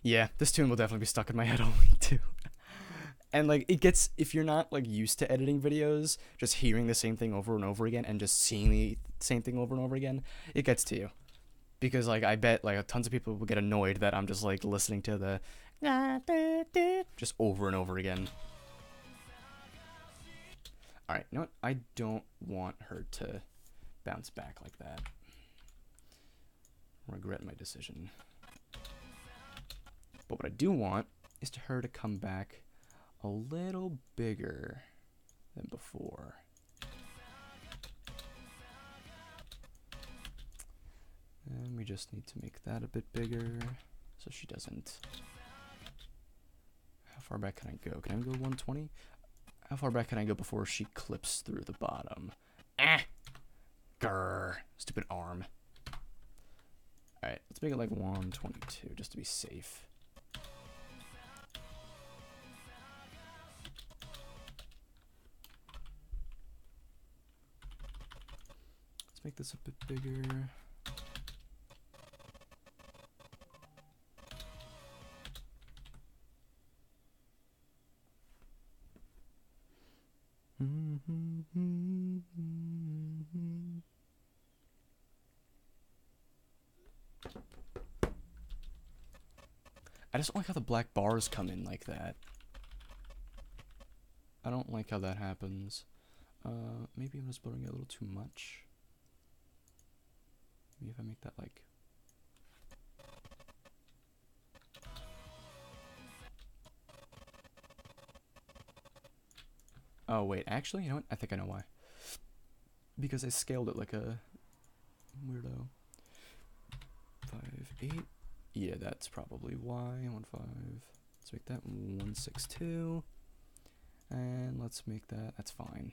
S1: Yeah, this tune will definitely be stuck in my head all week too. And like it gets, if you're not like used to editing videos, just hearing the same thing over and over again and just seeing the same thing over and over again, it gets to you. Because like I bet like tons of people will get annoyed that I'm just like listening to the just over and over again. Alright, you know what? I don't want her to bounce back like that. Regret my decision. But what I do want is to her to come back a little bigger than before. And we just need to make that a bit bigger so she doesn't... How far back can I go? Can I go 120? How far back can I go before she clips through the bottom? Grr. Stupid arm. Alright, let's make it like 122 just to be safe. Let's make this a bit bigger. I just don't like how the black bars come in like that. I don't like how that happens. Maybe I'm just blurring it a little too much. Maybe if I make that like... Oh wait, actually, you know what? I think I know why. Because I scaled it like a weirdo. 5, 8. Yeah, that's probably why. 1, 5. Let's make that 1, 6, 2. And let's make that, that's fine.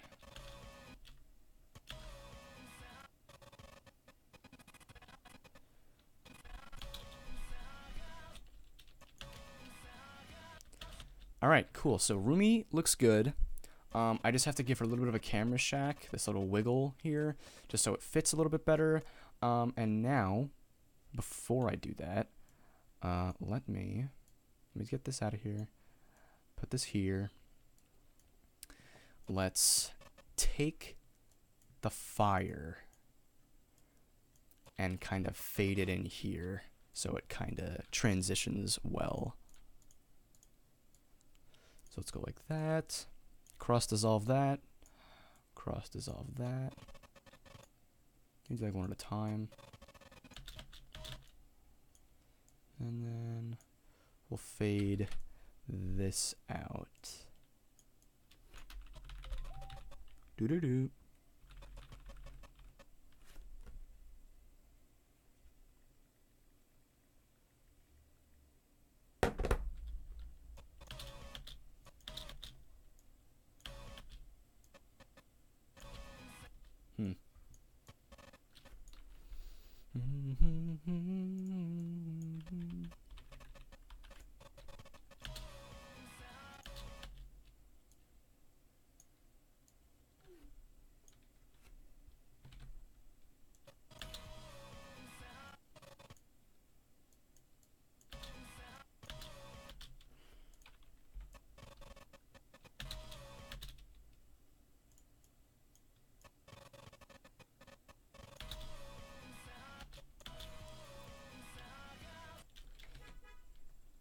S1: Alright, cool. So Rumi looks good. I just have to give her a little bit of a camera shack, this little wiggle here, just so it fits a little bit better. And now, before I do that, let me get this out of here. Put this here. Let's take the fire and kind of fade it in here so it kind of transitions well. So let's go like that. Cross dissolve that. Cross dissolve that. Do like one at a time. And then we'll fade this out. Doo-doo-doo.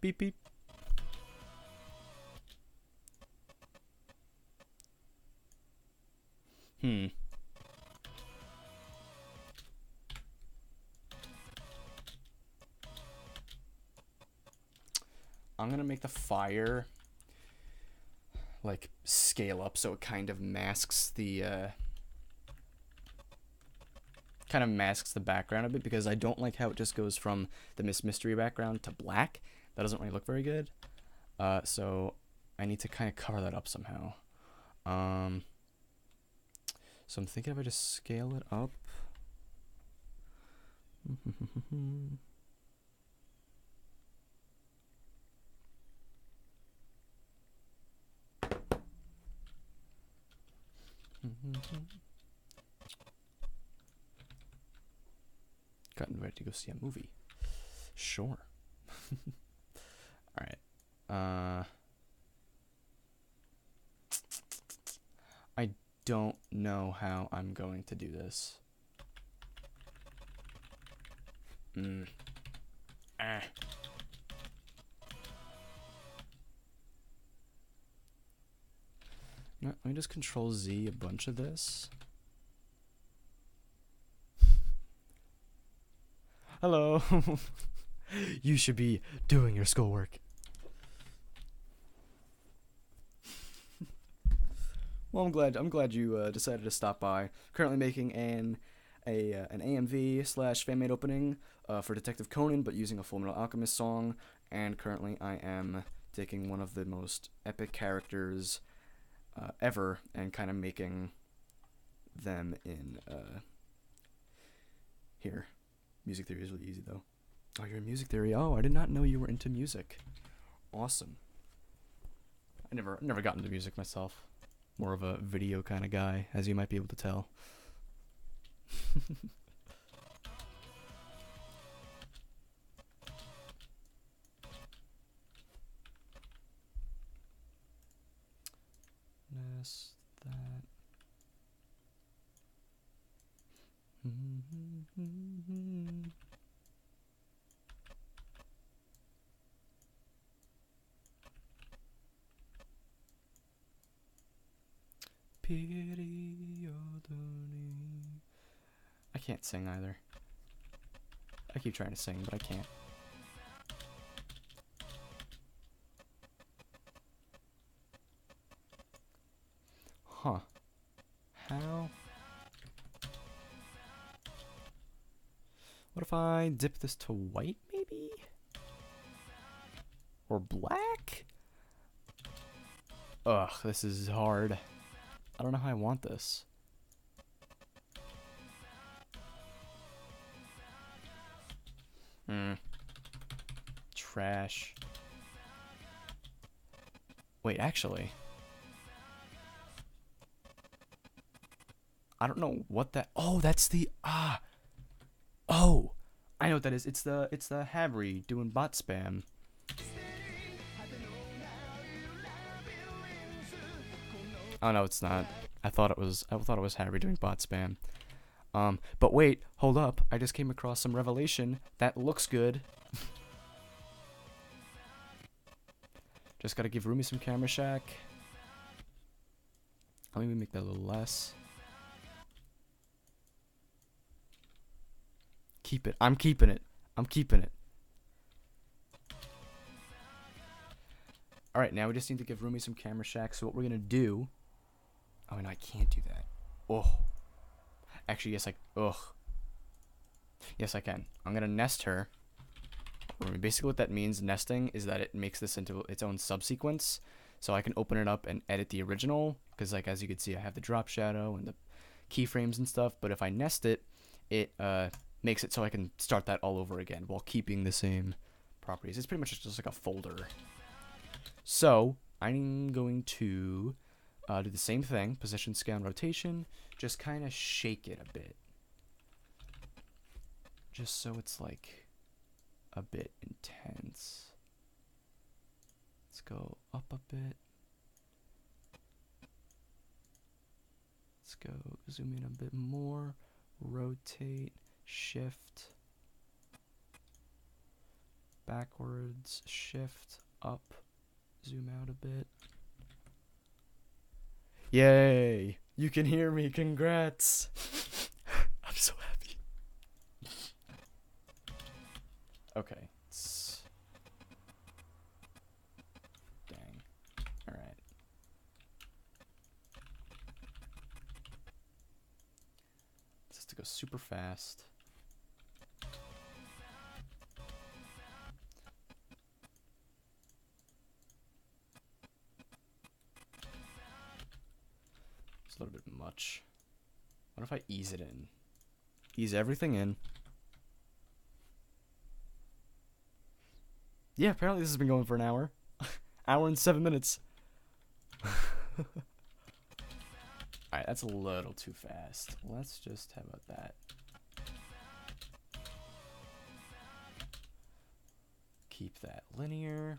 S1: Beep beep. I'm gonna make the fire like scale up so it kind of masks the background a bit, because I don't like how it just goes from the Miss Mystery background to black. That doesn't really look very good. So I need to kind of cover that up somehow. So I'm thinking if I just scale it up. Gotten ready to go see a movie. Sure. Alright. I don't know how I'm going to do this. Let me just Control Z a bunch of this. Hello. You should be doing your schoolwork. Well, I'm glad you decided to stop by. Currently making an AMV / fan-made opening for Detective Conan, but using a Fullmetal Alchemist song. And currently I am taking one of the most epic characters ever and kind of making them in here. Music theory is really easy though. Oh, you're in music theory. Oh, I did not know you were into music. Awesome. I never got into music myself. More of a video kind of guy, as you might be able to tell. Nest that. I can't sing either. I keep trying to sing, but I can't. Huh. How? What if I dip this to white, maybe? Or black? Ugh, this is hard. I don't know how I want this. Trash. Wait, actually. I don't know what that... Oh, that's the... Oh! I know what that is. It's the Habri doing bot spam. Oh no, it's not. I thought it was Harry doing bot spam. But wait, hold up. I just came across some revelation. That looks good. Just gotta give Rumi some camera shack. Let me make that a little less. Keep it. I'm keeping it. I'm keeping it. Alright, now we just need to give Rumi some camera shack. So what we're gonna do... Oh, no, I can't do that. Oh. Actually, yes, Yes, I can. I'm gonna nest her. Basically what that means, nesting, is that it makes this into its own subsequence. So I can open it up and edit the original. Because, like, as you can see, I have the drop shadow and the keyframes and stuff. But if I nest it, it makes it so I can start that all over again while keeping the same properties. It's pretty much just like a folder. So I'm going to do the same thing, position, scale, and rotation, just kind of shake it a bit. Just so it's like a bit intense. Let's go up a bit. Let's go zoom in a bit more, rotate, shift, backwards, shift, up, zoom out a bit. Yay! You can hear me, congrats! I'm so happy. Okay. Dang. Alright. This has to go super fast. It's a little bit much. What if I ease it in? Ease everything in. Yeah, apparently this has been going for an hour. Hour and 7 minutes. Alright, that's a little too fast. Let's just, how about that? Keep that linear.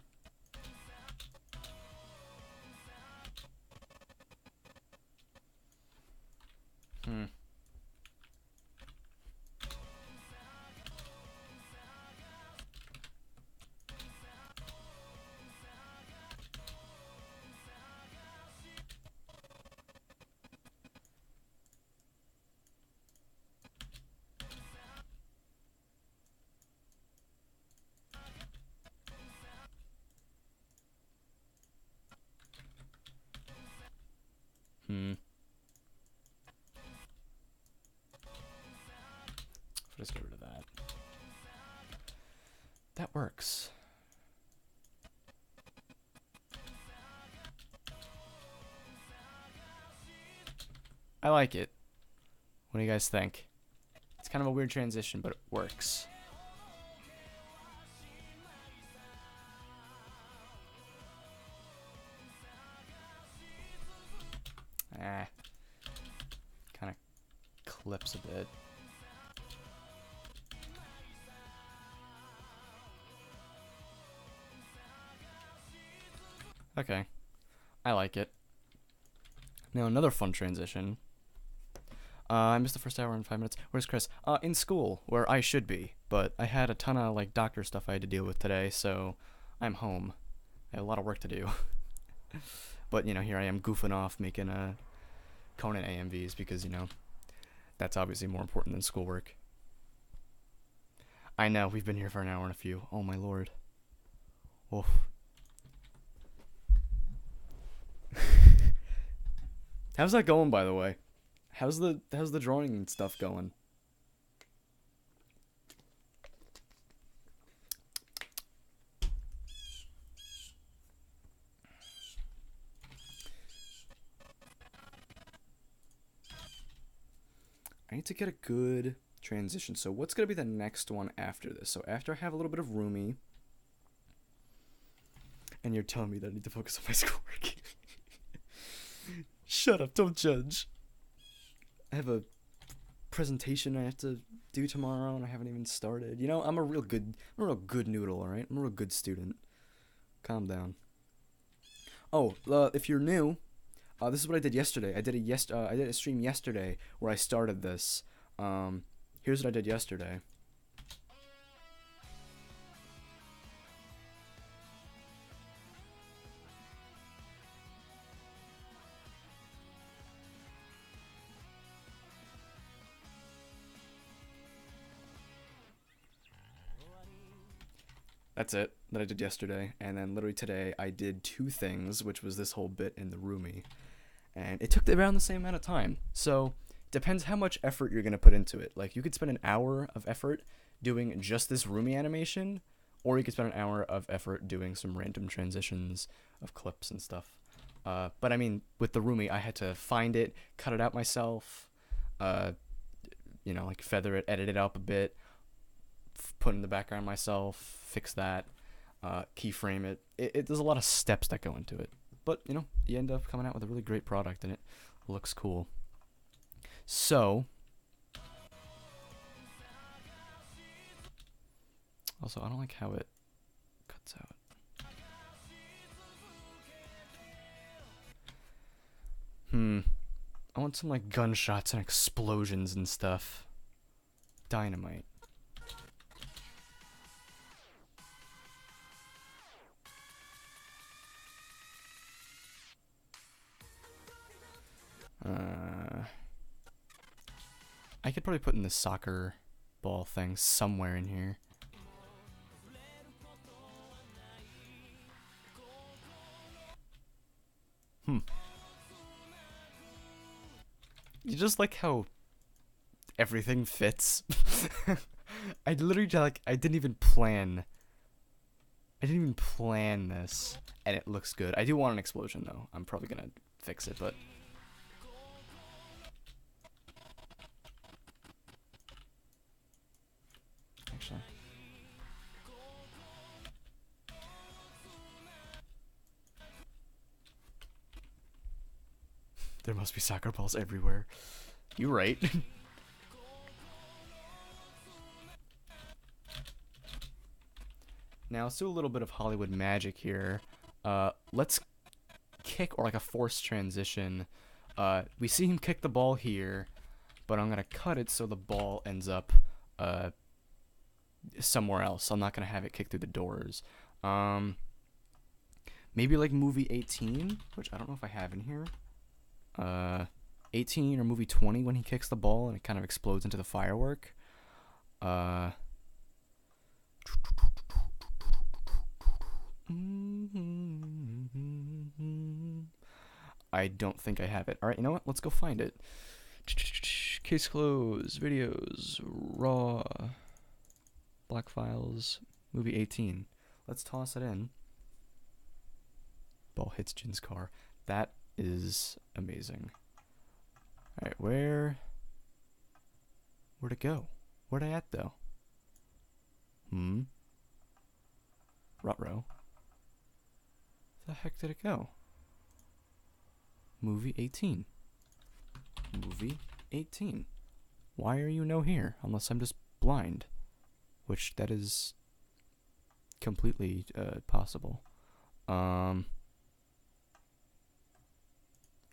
S1: Let's get rid of that. That works. I like it. What do you guys think? It's kind of a weird transition, but it works. Kind of clips a bit. Okay. I like it. Now another fun transition. I missed the first hour and 5 minutes. Where's Chris? In school, where I should be, but I had a ton of like doctor stuff I had to deal with today, so I'm home. I have a lot of work to do. But you know, here I am goofing off making Conan AMVs because, you know, that's obviously more important than schoolwork. I know, we've been here for an hour and a few. Oh my lord. Oof. How's that going, by the way? How's the drawing and stuff going? I need to get a good transition. So what's going to be the next one after this? So after I have a little bit of Rumi, and you're telling me that I need to focus on my schoolwork. Shut up, don't judge. I have a presentation I have to do tomorrow and I haven't even started. You know, I'm a real good noodle, alright? I'm a real good student. Calm down. Oh, if you're new, this is what I did yesterday. I did a stream yesterday where I started this. Here's what I did yesterday. That's it that I did yesterday, and then literally today I did 2 things, which was this whole bit in the Rumi, and it took around the same amount of time. So depends how much effort you're gonna put into it. Like you could spend an hour of effort doing just this Rumi animation, or you could spend an hour of effort doing some random transitions of clips and stuff. But I mean, with the Rumi, I had to find it, cut it out myself, you know, like feather it, edit it up a bit, put in the background myself, fix that, keyframe it. There's a lot of steps that go into it, but you know, you end up coming out with a really great product and it looks cool. So also I don't like how it cuts out. I want some like gunshots and explosions and stuff. Dynamite. I could probably put in the soccer ball thing somewhere in here. You just like how everything fits. I literally I didn't even plan this, and it looks good. I do want an explosion though. I'm probably gonna fix it, but actually, there must be soccer balls everywhere. You're right. Now let's do a little bit of Hollywood magic here. Let's kick, or like a forced transition. We see him kick the ball here, but I'm gonna cut it so the ball ends up somewhere else. I'm not gonna have it kick through the doors. Maybe like movie 18, which I don't know if I have in here. 18 or movie 20 when he kicks the ball and it kind of explodes into the firework. I don't think I have it. Alright, you know what? Let's go find it. Case closed. Videos. Raw. Black files. Movie 18. Let's toss it in. Ball hits Jin's car. That is amazing. Alright, where'd it go? Where'd I at, though? Ruh-roh. The heck did it go? Movie 18. Movie 18. Why are you no here? Unless I'm just blind. Which, that is completely possible.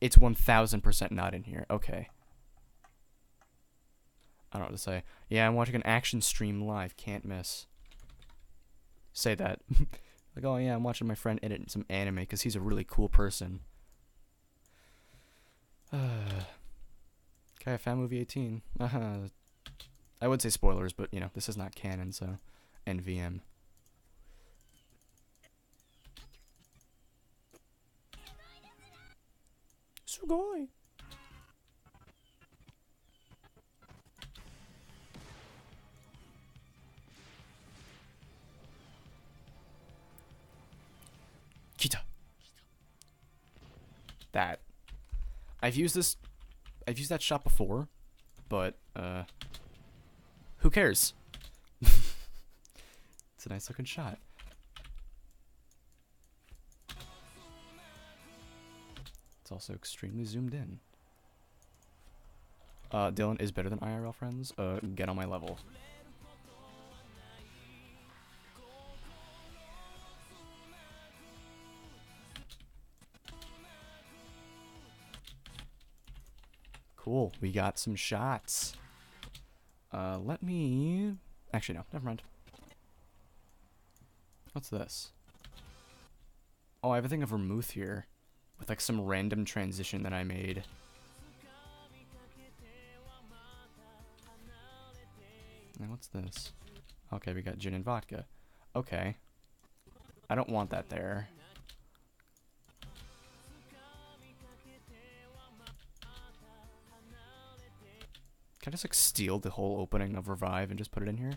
S1: It's 1000% not in here. Okay. I don't know what to say. Yeah, I'm watching an action stream live. Can't miss. Say that. Like, oh yeah, I'm watching my friend edit some anime because he's a really cool person. Okay, I found movie 18. I would say spoilers, but you know, this is not canon, so NVM. Sugoi. Kita. That. I've used that shot before, but who cares? It's a nice looking shot. It's also extremely zoomed in. Dylan is better than IRL friends. Get on my level. Cool, we got some shots. Let me... Actually, no, never mind. What's this? Oh, I have a thing of vermouth here. With like some random transition that I made. And what's this? Okay, we got gin and vodka. Okay. I don't want that there. Can I just like steal the whole opening of Revive and just put it in here?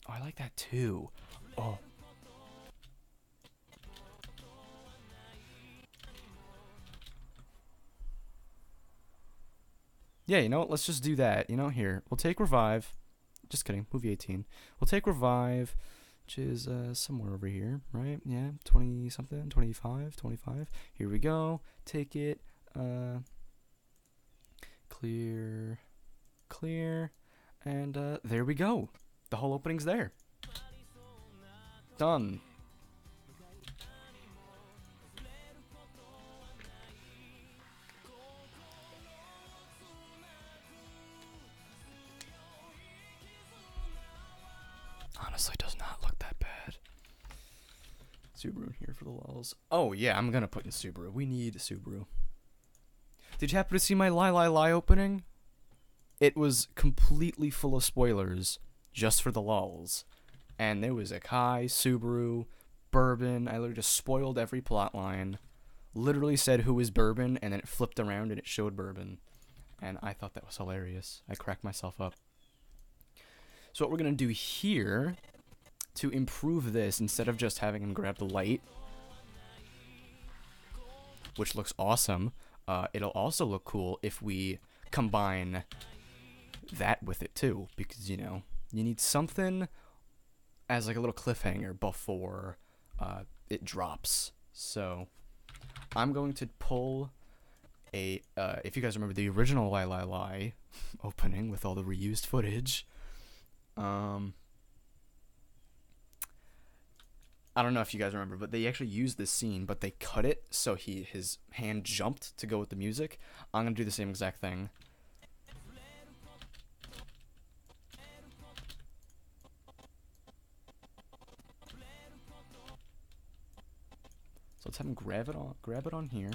S1: Oh, I like that too. Oh. Yeah, you know what? Let's just do that. You know, here. We'll take Revive. Just kidding. Movie 18. We'll take Revive, which is somewhere over here, right? Yeah, 20 something, 25, 25. Here we go. Take it. Clear, clear, and there we go. The whole opening's there. Done. Honestly, does not look that bad. Subaru here for the lulz. Oh yeah, I'm gonna put in Subaru. We need Subaru. Did you happen to see my Lie opening? It was completely full of spoilers, just for the lulz. And there was a Kai, Subaru, Bourbon. I literally just spoiled every plot line. Literally said who is Bourbon, and then it flipped around and it showed Bourbon. And I thought that was hilarious. I cracked myself up. So what we're going to do here, to improve this, instead of just having him grab the light, which looks awesome, it'll also look cool if we combine that with it too, because, you know, you need something as like a little cliffhanger before it drops. So I'm going to pull a, if you guys remember the original Lie opening with all the reused footage, I don't know if you guys remember, but they actually used this scene, but they cut it so his hand jumped to go with the music. I'm gonna do the same exact thing. So let's have him grab it on here.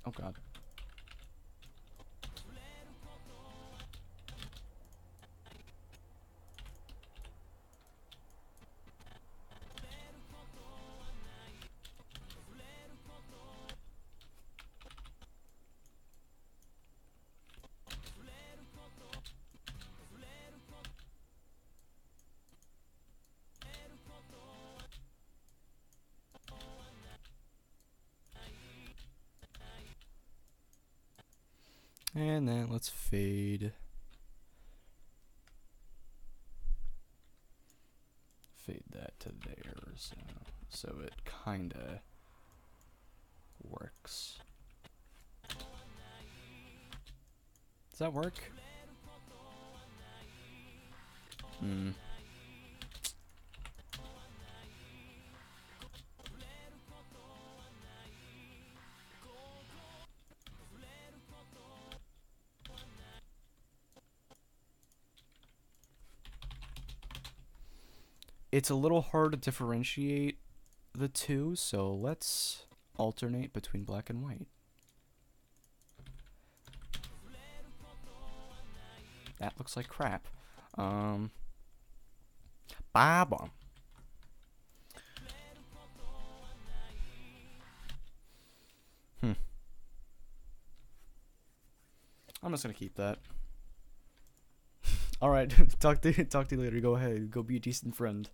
S1: Oh god. And then let's fade that to there, so it kinda works. Does that work? It's a little hard to differentiate the two, so let's alternate between black and white. That looks like crap. Baba. I'm just gonna keep that. All right, talk to you later. Go ahead, go be a decent friend.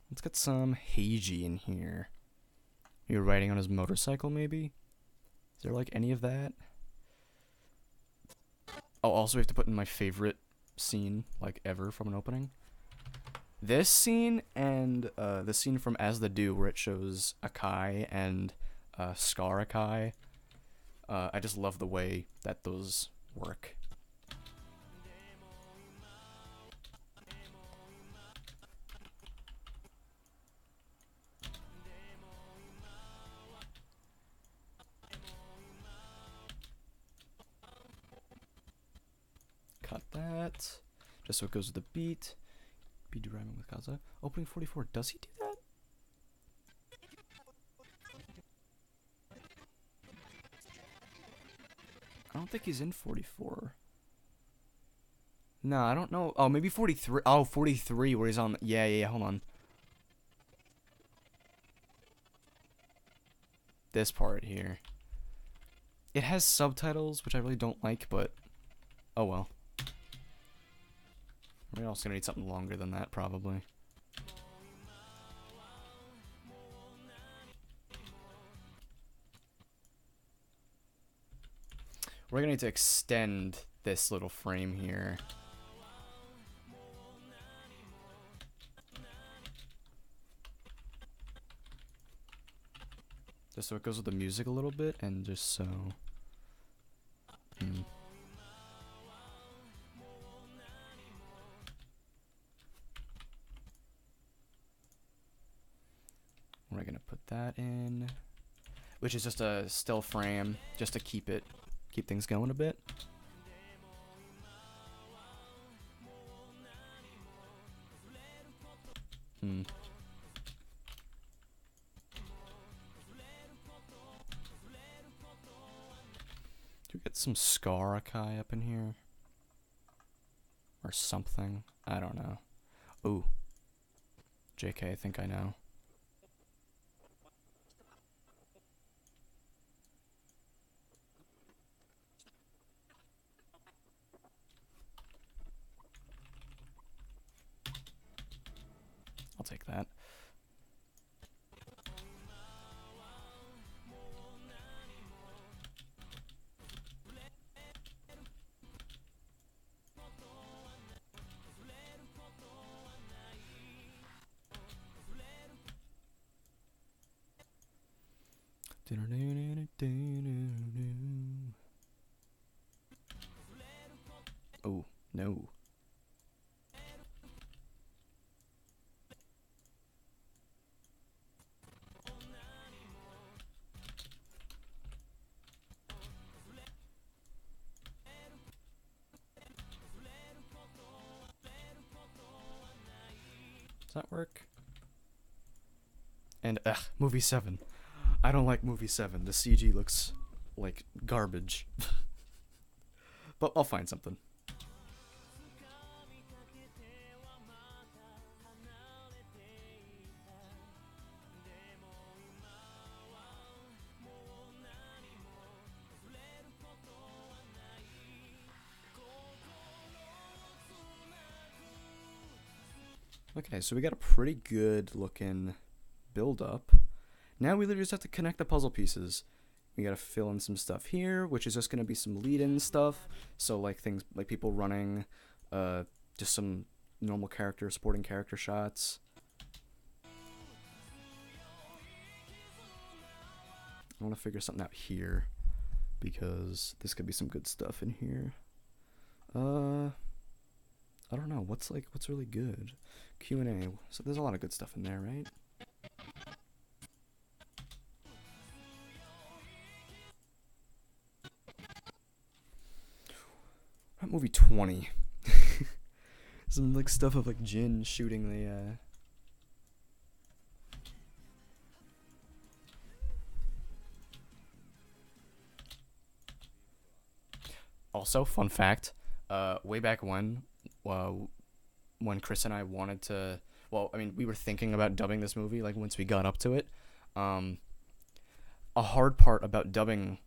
S1: Let's get some Heiji in here. You're riding on his motorcycle, maybe? Is there like any of that? Oh, also we have to put in my favorite scene like ever from an opening. This scene and the scene from As the Dew where it shows Akai and Scar Akai. I just love the way that those work. Cut that, just so it goes with the beat. Be rhyming with Kaza. Opening 44. Does he do that? I don't think he's in 44. No, I don't know. Oh, maybe 43. Oh, 43 where he's on. Yeah. Hold on. This part here. It has subtitles, which I really don't like, but oh well. We're also gonna need something longer than that, probably. We're gonna need to extend this little frame here. Just so it goes with the music a little bit, and just so... We're gonna put that in, which is just a still frame, just to keep things going a bit. Do we get some Skarakai up in here? Or something? I don't know. Ooh. JK, I think I know. I'll take that. Oh, no. Does that work? And, movie 7. I don't like movie 7. The CG looks like garbage. But I'll find something. Okay, so we got a pretty good looking build up. Now we literally just have to connect the puzzle pieces. We gotta fill in some stuff here, which is just gonna be some lead-in stuff. So like things like people running, just some normal character, supporting character shots. I want to figure something out here because this could be some good stuff in here. I don't know what's really good. Q&A. So there's a lot of good stuff in there, right? That movie 20. Some like stuff of like Jin shooting the Also, fun fact, way back when Chris and I wanted to, well, I mean, we were thinking about dubbing this movie, like, once we got up to it, a hard part about dubbing,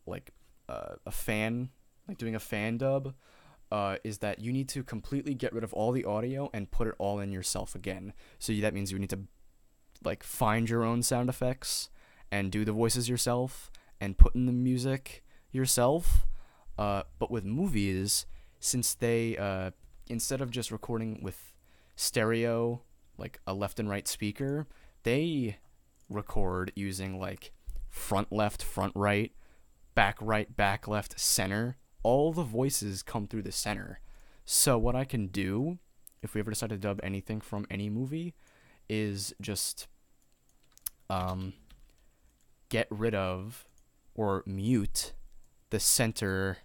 S1: like, a fan, like, doing a fan dub, is that you need to completely get rid of all the audio and put it all in yourself again. So that means you need to, like, find your own sound effects and do the voices yourself and put in the music yourself. But with movies, since they, instead of just recording with stereo, like a left and right speaker, they record using like front left, front right, back left, center. All the voices come through the center. So what I can do, if we ever decide to dub anything from any movie, is just get rid of or mute the center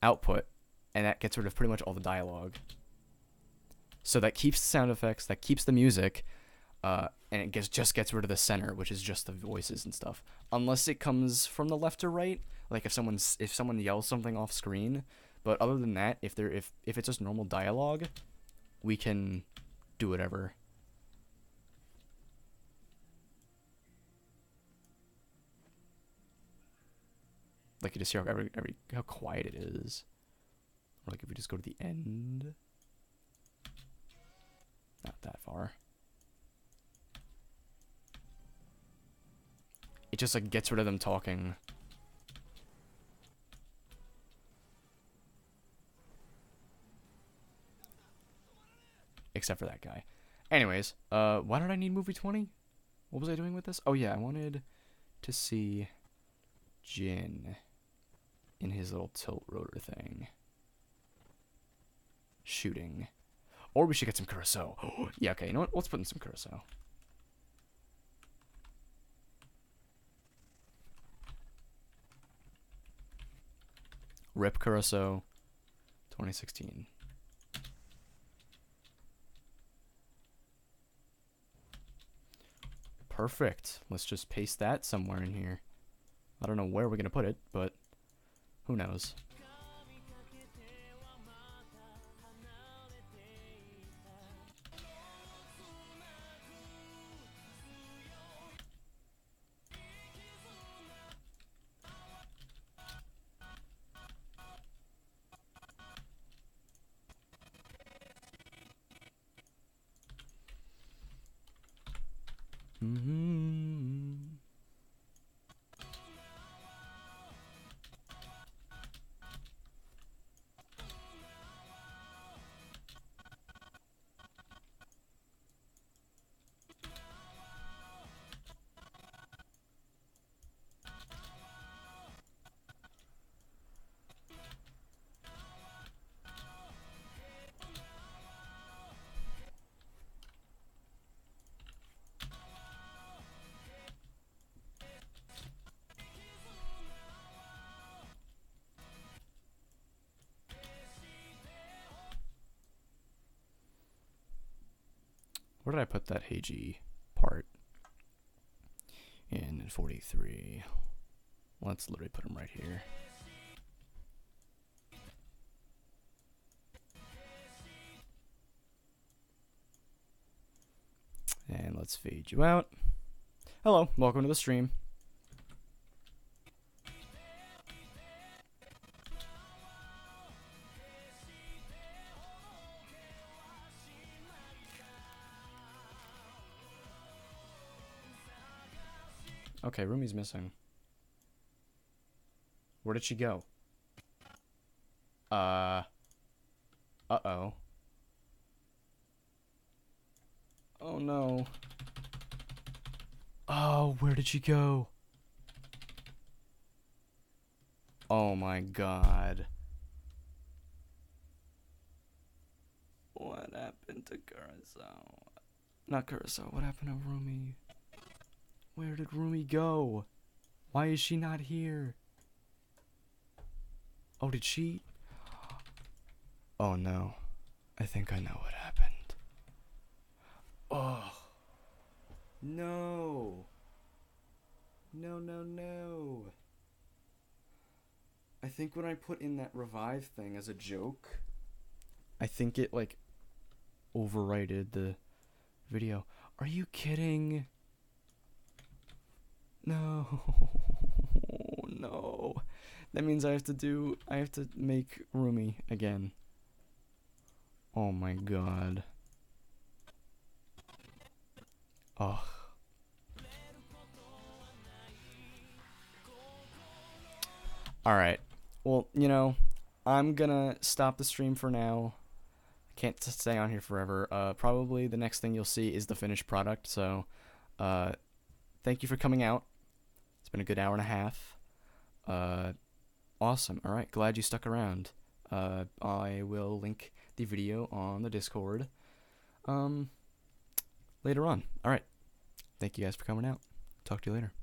S1: output, and that gets rid of pretty much all the dialogue. So that keeps the sound effects, that keeps the music, and it just gets rid of the center, which is just the voices and stuff. Unless it comes from the left or right, like if someone yells something off screen. But other than that, if it's just normal dialogue, we can do whatever. Like, you just hear how quiet it is. Or like if we just go to the end. Not that far. It just like gets rid of them talking. Except for that guy. Anyways, why did I need movie 20? What was I doing with this? Oh yeah, I wanted to see Jin in his little tilt rotor thing. Shooting. Or we should get some Curacao. Yeah, okay, you know what? Let's put in some Curacao. Rip Curacao 2016. Perfect. Let's just paste that somewhere in here. I don't know where we're going to put it, but who knows. Where did I put that Heiji part? In 43. Let's literally put him right here. And let's fade you out. Hello, welcome to the stream. Okay, Rumi's missing. Where did she go? Uh-oh. Oh no. Oh, where did she go? Oh my god. What happened to Curacao? Not Curacao, what happened to Rumi? Where did Rumi go? Why is she not here? Oh, did she? Oh no. I think I know what happened. Oh. No. No, no, no. I think when I put in that revive thing as a joke, I think it like overrided the video. Are you kidding? No. No. That means I have to make Rumi again. Oh my god. Ugh. Alright. Well, you know, I'm gonna stop the stream for now. Can't stay on here forever. Probably the next thing you'll see is the finished product, so thank you for coming out. It's been a good hour and a half. Awesome. Alright, glad you stuck around. I will link the video on the Discord later on. Alright. Thank you guys for coming out. Talk to you later.